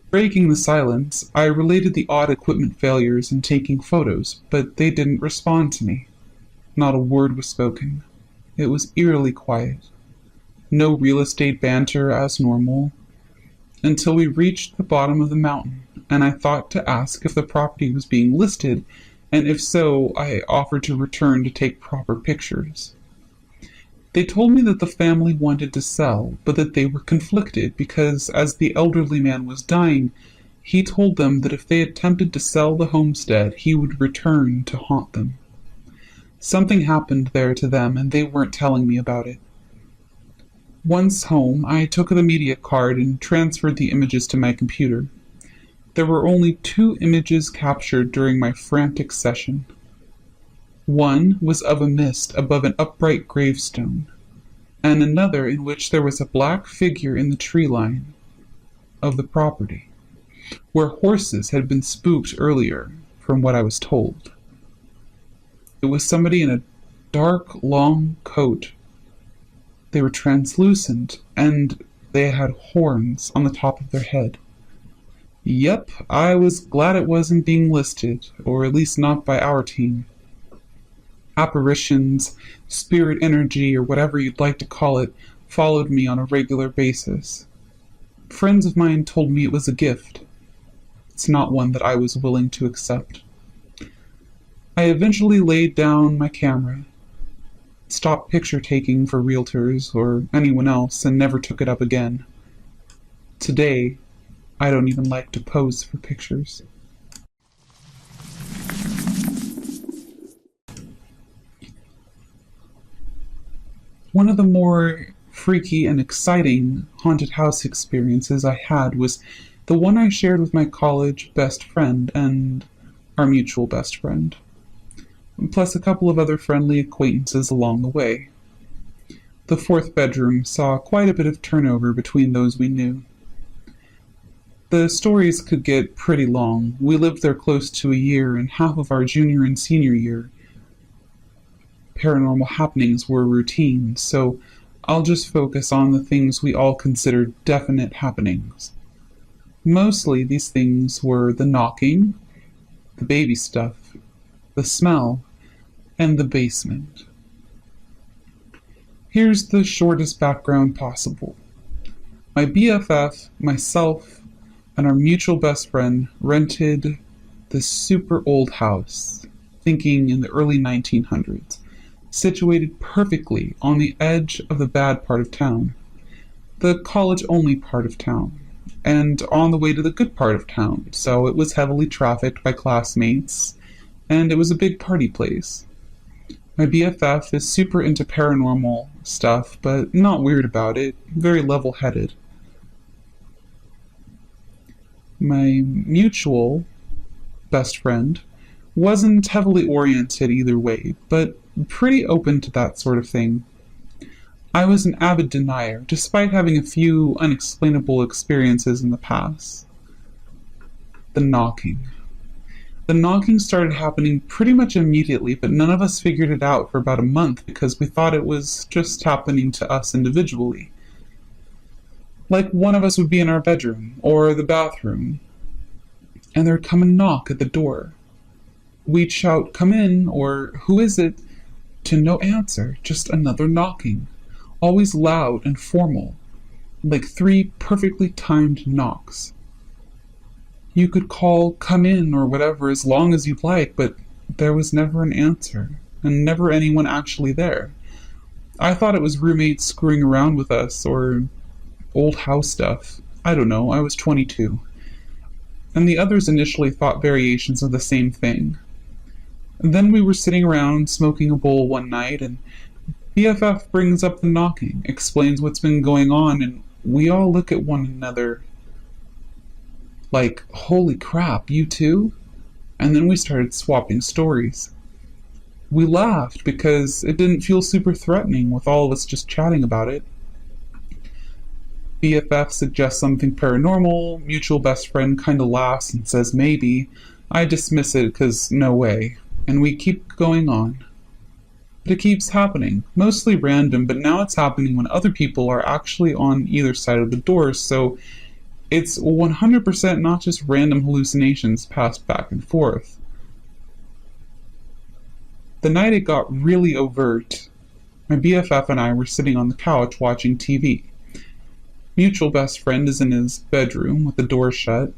Breaking the silence, I related the odd equipment failures and taking photos, but they didn't respond to me. Not a word was spoken. It was eerily quiet. No real estate banter as normal, until we reached the bottom of the mountain, and I thought to ask if the property was being listed, and if so, I offered to return to take proper pictures. They told me that the family wanted to sell, but that they were conflicted because, as the elderly man was dying, he told them that if they attempted to sell the homestead, he would return to haunt them. Something happened there to them, and they weren't telling me about it. Once home, I took the media card and transferred the images to my computer. There were only 2 images captured during my frantic session. One was of a mist above an upright gravestone, and another in which there was a black figure in the tree line of the property, where horses had been spooked earlier, from what I was told. It was somebody in a dark, long coat. They were translucent, and they had horns on the top of their head. Yep, I was glad it wasn't being listed, or at least not by our team. Apparitions, spirit energy, or whatever you'd like to call it, followed me on a regular basis. Friends of mine told me it was a gift. It's not one that I was willing to accept. I eventually laid down my camera, stopped picture taking for realtors or anyone else, and never took it up again. Today, I don't even like to pose for pictures. One of the more freaky and exciting haunted house experiences I had was the one I shared with my college best friend and our mutual best friend, plus a couple of other friendly acquaintances along the way. The 4th bedroom saw quite a bit of turnover between those we knew. The stories could get pretty long. We lived there close to a year, and half of our junior and senior year. Paranormal happenings were routine, so I'll just focus on the things we all considered definite happenings. Mostly these things were the knocking, the baby stuff, the smell, and the basement. Here's the shortest background possible. My BFF, myself, and our mutual best friend rented this super old house, thinking in the early 1900s, situated perfectly on the edge of the bad part of town, the college-only part of town, and on the way to the good part of town, so it was heavily trafficked by classmates, and it was a big party place. My BFF is super into paranormal stuff, but not weird about it, very level-headed. My mutual best friend wasn't heavily oriented either way, but pretty open to that sort of thing. I was an avid denier, despite having a few unexplainable experiences in the past. The knocking. The knocking started happening pretty much immediately, but none of us figured it out for about a month because we thought it was just happening to us individually. Like one of us would be in our bedroom or the bathroom, and there'd come a knock at the door. We'd shout, "Come in," or "Who is it?" to no answer, just another knocking, always loud and formal, like 3 perfectly timed knocks. You could call "Come in" or whatever as long as you'd like, but there was never an answer, and never anyone actually there. I thought it was roommates screwing around with us, or old house stuff. I don't know, I was 22. And the others initially thought variations of the same thing. And then we were sitting around smoking a bowl one night, and BFF brings up the knocking, explains what's been going on, and we all look at one another like, "Holy crap, you too?" And then we started swapping stories. We laughed because it didn't feel super threatening with all of us just chatting about it. BFF suggests something paranormal, mutual best friend kinda laughs and says maybe. I dismiss it because no way, and we keep going on. But it keeps happening, mostly random, but now it's happening when other people are actually on either side of the door, so it's 100% not just random hallucinations passed back and forth. The night it got really overt, my BFF and I were sitting on the couch watching TV. Mutual best friend is in his bedroom with the door shut.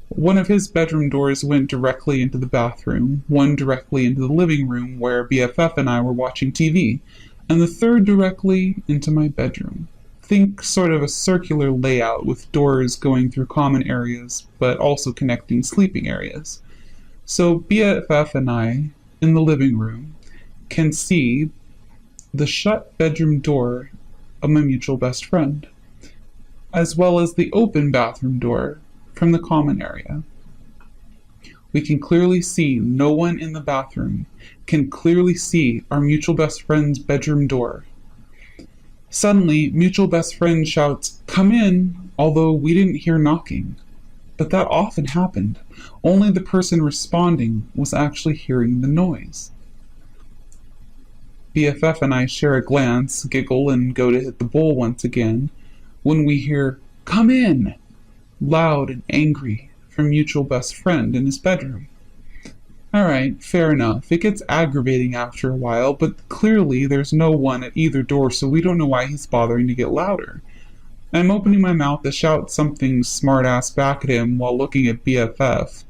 One of his bedroom doors went directly into the bathroom, one directly into the living room where BFF and I were watching TV, and the third directly into my bedroom. Think sort of a circular layout with doors going through common areas, but also connecting sleeping areas. So BFF and I, in the living room, can see the shut bedroom door of my mutual best friend, as well as the open bathroom door from the common area. We can clearly see no one in the bathroom, can clearly see our mutual best friend's bedroom door. Suddenly, mutual best friend shouts, "Come in," although we didn't hear knocking. But that often happened. Only the person responding was actually hearing the noise. BFF and I share a glance, giggle, and go to hit the bowl once again, when we hear, "Come in," loud and angry from mutual best friend in his bedroom. Alright, fair enough. It gets aggravating after a while, but clearly there's no one at either door, so we don't know why he's bothering to get louder. I'm opening my mouth to shout something smart-ass back at him while looking at BFF,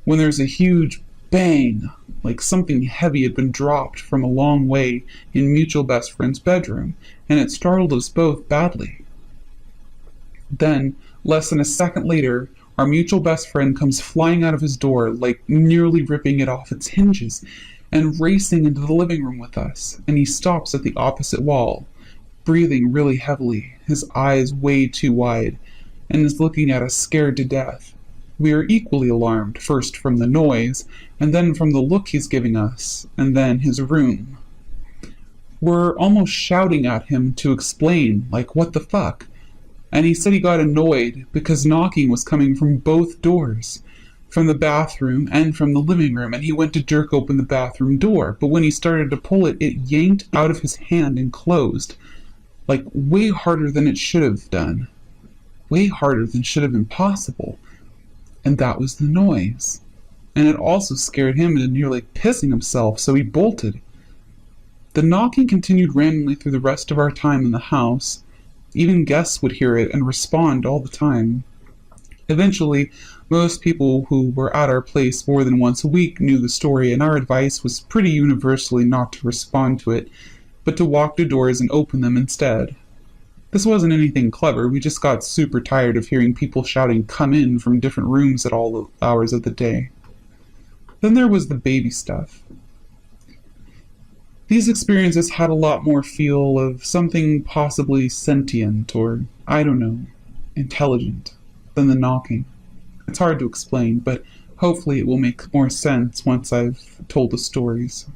when there's a huge bang, like something heavy had been dropped from a long way in mutual best friend's bedroom, and it startled us both badly. Then, less than a second later, our mutual best friend comes flying out of his door, like nearly ripping it off its hinges, and racing into the living room with us, and he stops at the opposite wall, breathing really heavily, his eyes way too wide, and is looking at us scared to death. We are equally alarmed, first from the noise, and then from the look he's giving us, and then his room. We're almost shouting at him to explain, like, what the fuck? And he said he got annoyed because knocking was coming from both doors, from the bathroom and from the living room, and he went to jerk open the bathroom door, but when he started to pull it, it yanked out of his hand and closed, like way harder than it should have done. Way harder than should have been possible. And that was the noise. And it also scared him into nearly pissing himself, so he bolted. The knocking continued randomly through the rest of our time in the house. Even guests would hear it and respond all the time. Eventually, most people who were at our place more than once a week knew the story, and our advice was pretty universally not to respond to it, but to walk to doors and open them instead. This wasn't anything clever, we just got super tired of hearing people shouting "come in" from different rooms at all the hours of the day. Then there was the baby stuff. These experiences had a lot more feel of something possibly sentient or, I don't know, intelligent than the knocking. It's hard to explain, but hopefully it will make more sense once I've told the stories.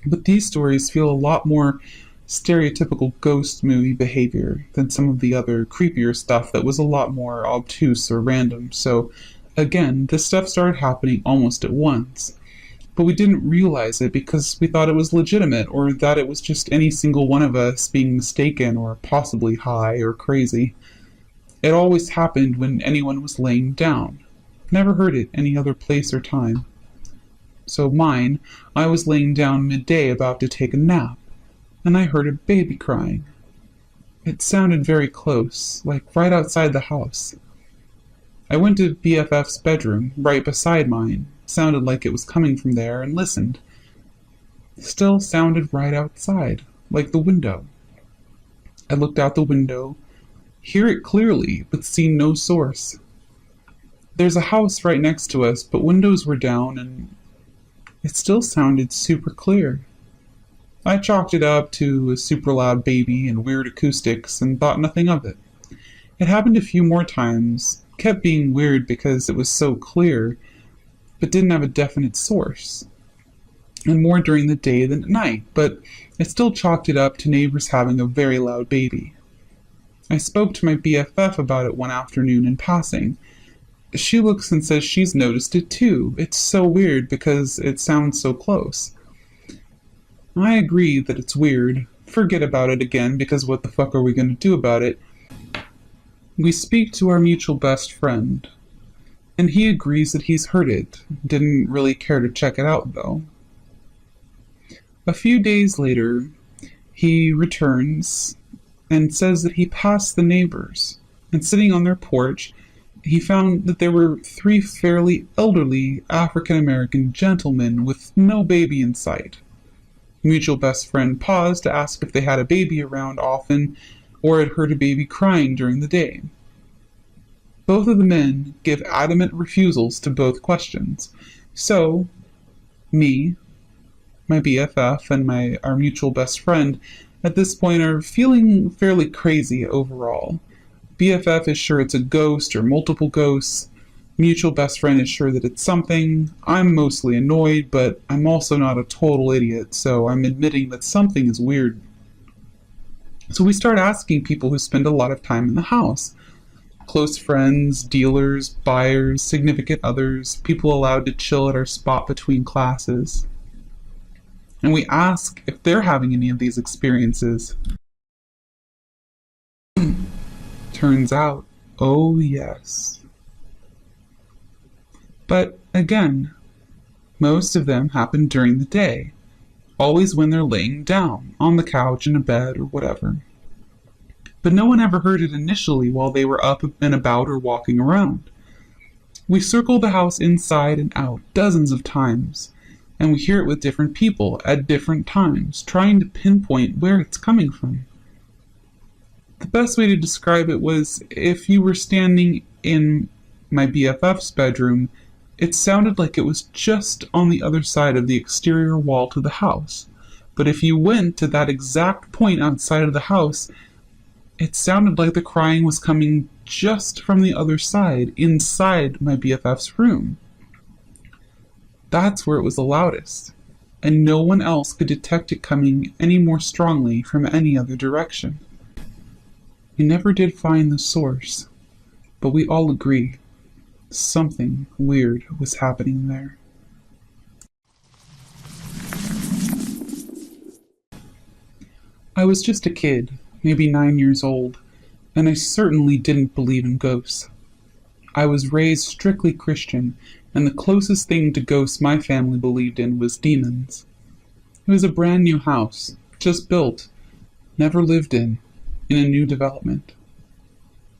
But these stories feel a lot more stereotypical ghost movie behavior than some of the other creepier stuff that was a lot more obtuse or random, so Again, this stuff started happening almost at once, but we didn't realize it because we thought it was legitimate or that it was just any single one of us being mistaken or possibly high or crazy. It always happened when anyone was laying down. Never heard it any other place or time. So I was laying down midday about to take a nap, and I heard a baby crying. It sounded very close, like right outside the house. I went to BFF's bedroom, right beside mine. Sounded like it was coming from there, and listened. Still sounded right outside, like the window. I looked out the window, hear it clearly, but see no source. There's a house right next to us, but windows were down, and it still sounded super clear. I chalked it up to a super loud baby and weird acoustics and thought nothing of it. It happened a few more times, kept being weird because it was so clear, but didn't have a definite source. And more during the day than at night, but I still chalked it up to neighbors having a very loud baby. I spoke to my BFF about it one afternoon in passing. She looks and says she's noticed it too. It's so weird because it sounds so close. I agree that it's weird. Forget about it again because what the fuck are we going to do about it? We speak to our mutual best friend, and he agrees that he's heard it. Didn't really care to check it out though. A few days later, he returns and says that he passed the neighbors, and sitting on their porch, he found that there were 3 fairly elderly African-American gentlemen with no baby in sight. Mutual best friend paused to ask if they had a baby around often or had heard a baby crying during the day. Both of the men give adamant refusals to both questions. So, me, my BFF, and our mutual best friend at this point are feeling fairly crazy overall. BFF is sure it's a ghost or multiple ghosts. Mutual best friend is sure that it's something. I'm mostly annoyed, but I'm also not a total idiot, so I'm admitting that something is weird. So we start asking people who spend a lot of time in the house. Close friends, dealers, buyers, significant others, people allowed to chill at our spot between classes. And we ask if they're having any of these experiences. Turns out, oh yes. But again, most of them happen during the day, always when they're laying down, on the couch, in a bed, or whatever. But no one ever heard it initially while they were up and about or walking around. We circle the house inside and out dozens of times, and we hear it with different people at different times, trying to pinpoint where it's coming from. The best way to describe it was if you were standing in my BFF's bedroom, it sounded like it was just on the other side of the exterior wall to the house. But if you went to that exact point outside of the house, it sounded like the crying was coming just from the other side, inside my BFF's room. That's where it was the loudest, and no one else could detect it coming any more strongly from any other direction. We never did find the source, but we all agree something weird was happening there. I was just a kid, maybe 9 years old, and I certainly didn't believe in ghosts. I was raised strictly Christian, and the closest thing to ghosts my family believed in was demons. It was a brand new house, just built, never lived in a new development.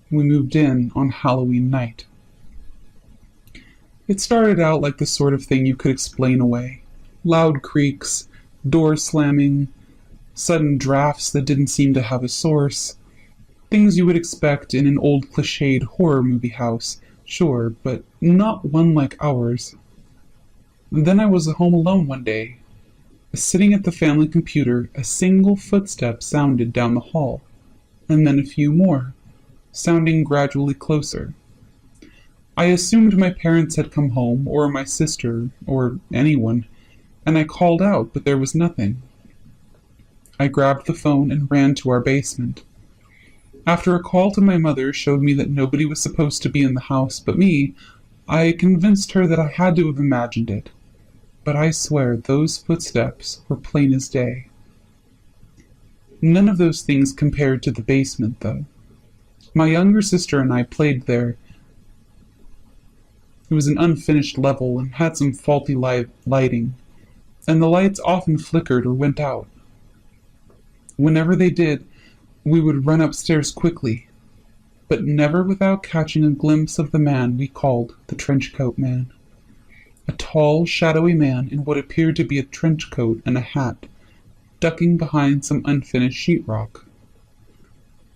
We moved in on Halloween night. It started out like the sort of thing you could explain away. Loud creaks, doors slamming, sudden drafts that didn't seem to have a source. Things you would expect in an old cliched horror movie house, sure, but not one like ours. Then I was home alone one day. Sitting at the family computer, a single footstep sounded down the hall, and then a few more, sounding gradually closer. I assumed my parents had come home, or my sister, or anyone, and I called out, but there was nothing. I grabbed the phone and ran to our basement. After a call to my mother showed me that nobody was supposed to be in the house but me, I convinced her that I had to have imagined it, but I swear those footsteps were plain as day. None of those things compared to the basement, though. My younger sister and I played there. It was an unfinished level and had some faulty lighting, and the lights often flickered or went out. Whenever they did, we would run upstairs quickly, but never without catching a glimpse of the man we called the Trenchcoat Man. A tall, shadowy man in what appeared to be a trench coat and a hat, ducking behind some unfinished sheetrock.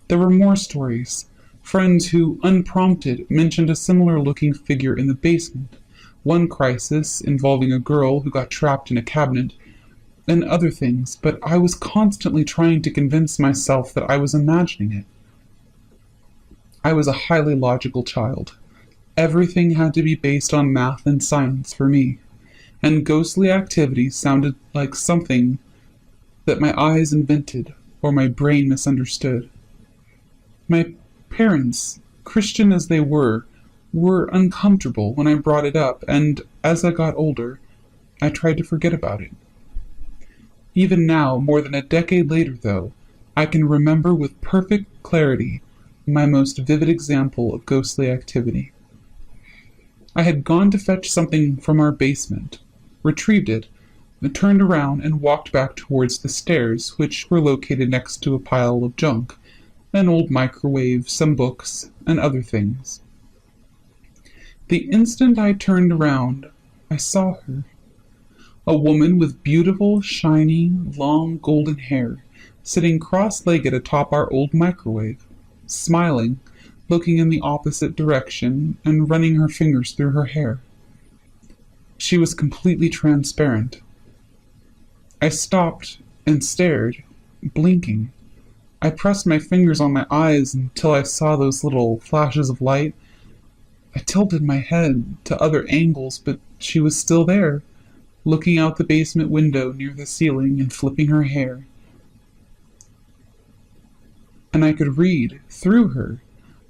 There were more stories. Friends who, unprompted, mentioned a similar-looking figure in the basement, one crisis involving a girl who got trapped in a cabinet, and other things, but I was constantly trying to convince myself that I was imagining it. I was a highly logical child. Everything had to be based on math and science for me, and ghostly activity sounded like something that my eyes invented or my brain misunderstood. My parents, Christian as they were uncomfortable when I brought it up, and as I got older, I tried to forget about it. Even now, more than a decade later though, I can remember with perfect clarity my most vivid example of ghostly activity. I had gone to fetch something from our basement, retrieved it, and turned around and walked back towards the stairs, which were located next to a pile of junk, an old microwave, some books, and other things. The instant I turned around, I saw her. A woman with beautiful, shiny, long golden hair, sitting cross-legged atop our old microwave, smiling, looking in the opposite direction, and running her fingers through her hair. She was completely transparent. I stopped and stared, blinking. I pressed my fingers on my eyes until I saw those little flashes of light. I tilted my head to other angles, but she was still there, looking out the basement window near the ceiling and flipping her hair. And I could read, through her,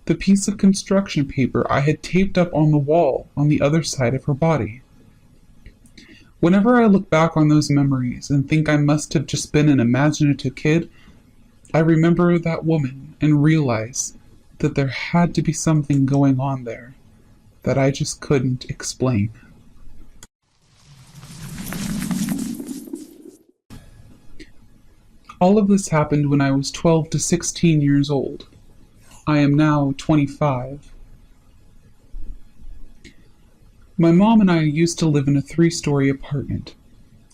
the piece of construction paper I had taped up on the wall on the other side of her body. Whenever I look back on those memories and think I must have just been an imaginative kid, I remember that woman and realize that there had to be something going on there that I just couldn't explain. All of this happened when I was 12 to 16 years old. I am now 25. My mom and I used to live in a 3-story apartment.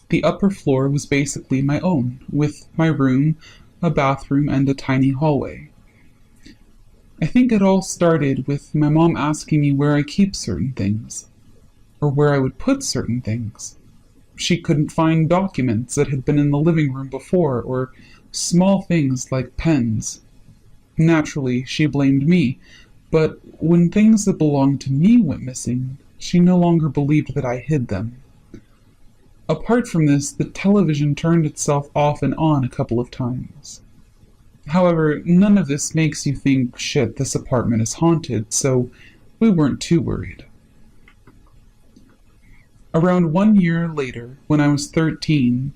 The upper floor was basically my own, with my room, a bathroom, and a tiny hallway. I think it all started with my mom asking me where I keep certain things, or where I would put certain things. She couldn't find documents that had been in the living room before, or small things like pens. Naturally, she blamed me, but when things that belonged to me went missing, she no longer believed that I hid them. Apart from this, the television turned itself off and on a couple of times. However, none of this makes you think, shit, this apartment is haunted, so we weren't too worried. Around 1 year later, when I was 13,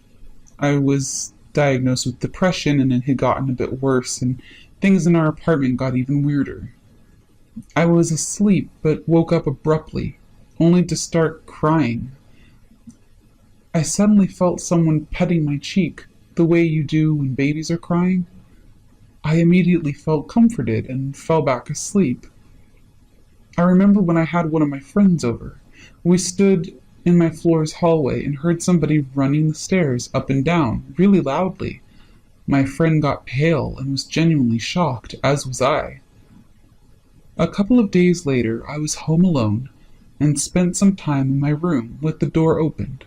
I was diagnosed with depression and it had gotten a bit worse, and things in our apartment got even weirder. I was asleep, but woke up abruptly, only to start crying. I suddenly felt someone petting my cheek, the way you do when babies are crying. I immediately felt comforted and fell back asleep. I remember when I had one of my friends over. We stood in my floor's hallway and heard somebody running the stairs up and down, really loudly. My friend got pale and was genuinely shocked, as was I. A couple of days later, I was home alone and spent some time in my room with the door opened.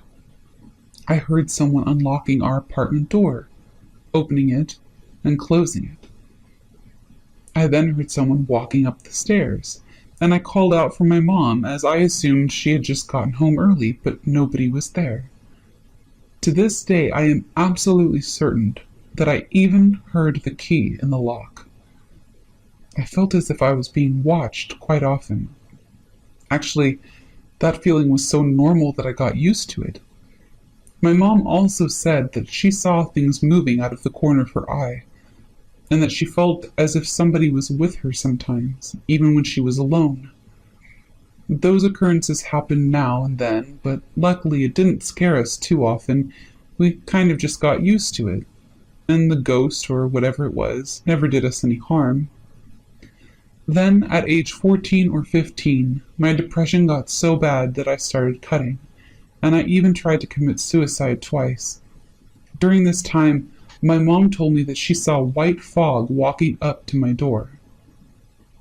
I heard someone unlocking our apartment door, opening it, and closing it. I then heard someone walking up the stairs, and I called out for my mom as I assumed she had just gotten home early, but nobody was there. To this day, I am absolutely certain that I even heard the key in the lock. I felt as if I was being watched quite often. Actually, That feeling was so normal that I got used to it. My mom also said that she saw things moving out of the corner of her eye, and that she felt as if somebody was with her sometimes, even when she was alone. Those occurrences happened now and then, but luckily it didn't scare us too often. We kind of just got used to it, and the ghost, or whatever it was, never did us any harm. Then, at age 14 or 15, my depression got so bad that I started cutting, and I even tried to commit suicide twice. During this time, my mom told me that she saw white fog walking up to my door.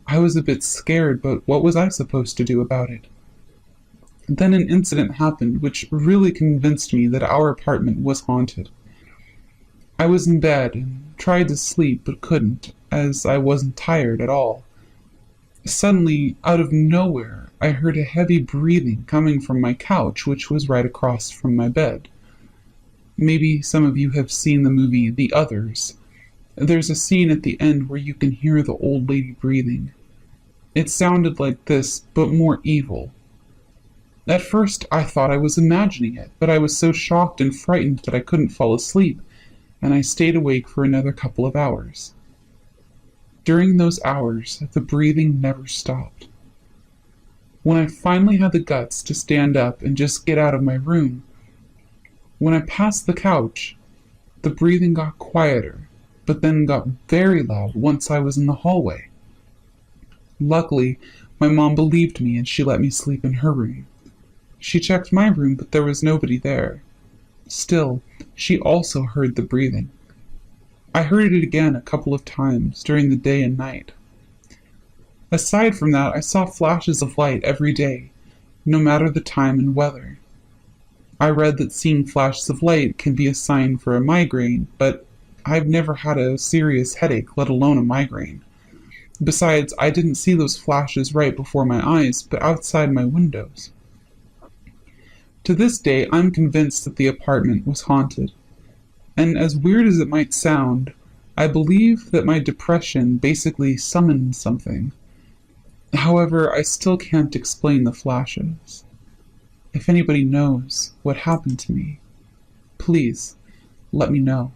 I was a bit scared, but what was I supposed to do about it? Then an incident happened which really convinced me that our apartment was haunted. I was in bed and tried to sleep but couldn't, as I wasn't tired at all. Suddenly, out of nowhere, I heard a heavy breathing coming from my couch, which was right across from my bed. Maybe some of you have seen the movie The Others. There's a scene at the end where you can hear the old lady breathing. It sounded like this, but more evil. At first, I thought I was imagining it, but I was so shocked and frightened that I couldn't fall asleep, and I stayed awake for another couple of hours. During those hours, the breathing never stopped. When I finally had the guts to stand up and just get out of my room, when I passed the couch, the breathing got quieter, but then got very loud once I was in the hallway. Luckily, my mom believed me and she let me sleep in her room. She checked my room, but there was nobody there. Still, she also heard the breathing. I heard it again a couple of times during the day and night. Aside from that, I saw flashes of light every day, no matter the time and weather. I read that seeing flashes of light can be a sign for a migraine, but I've never had a serious headache, let alone a migraine. Besides, I didn't see those flashes right before my eyes, but outside my windows. To this day, I'm convinced that the apartment was haunted. And as weird as it might sound, I believe that my depression basically summoned something. However, I still can't explain the flashes. If anybody knows what happened to me, please let me know.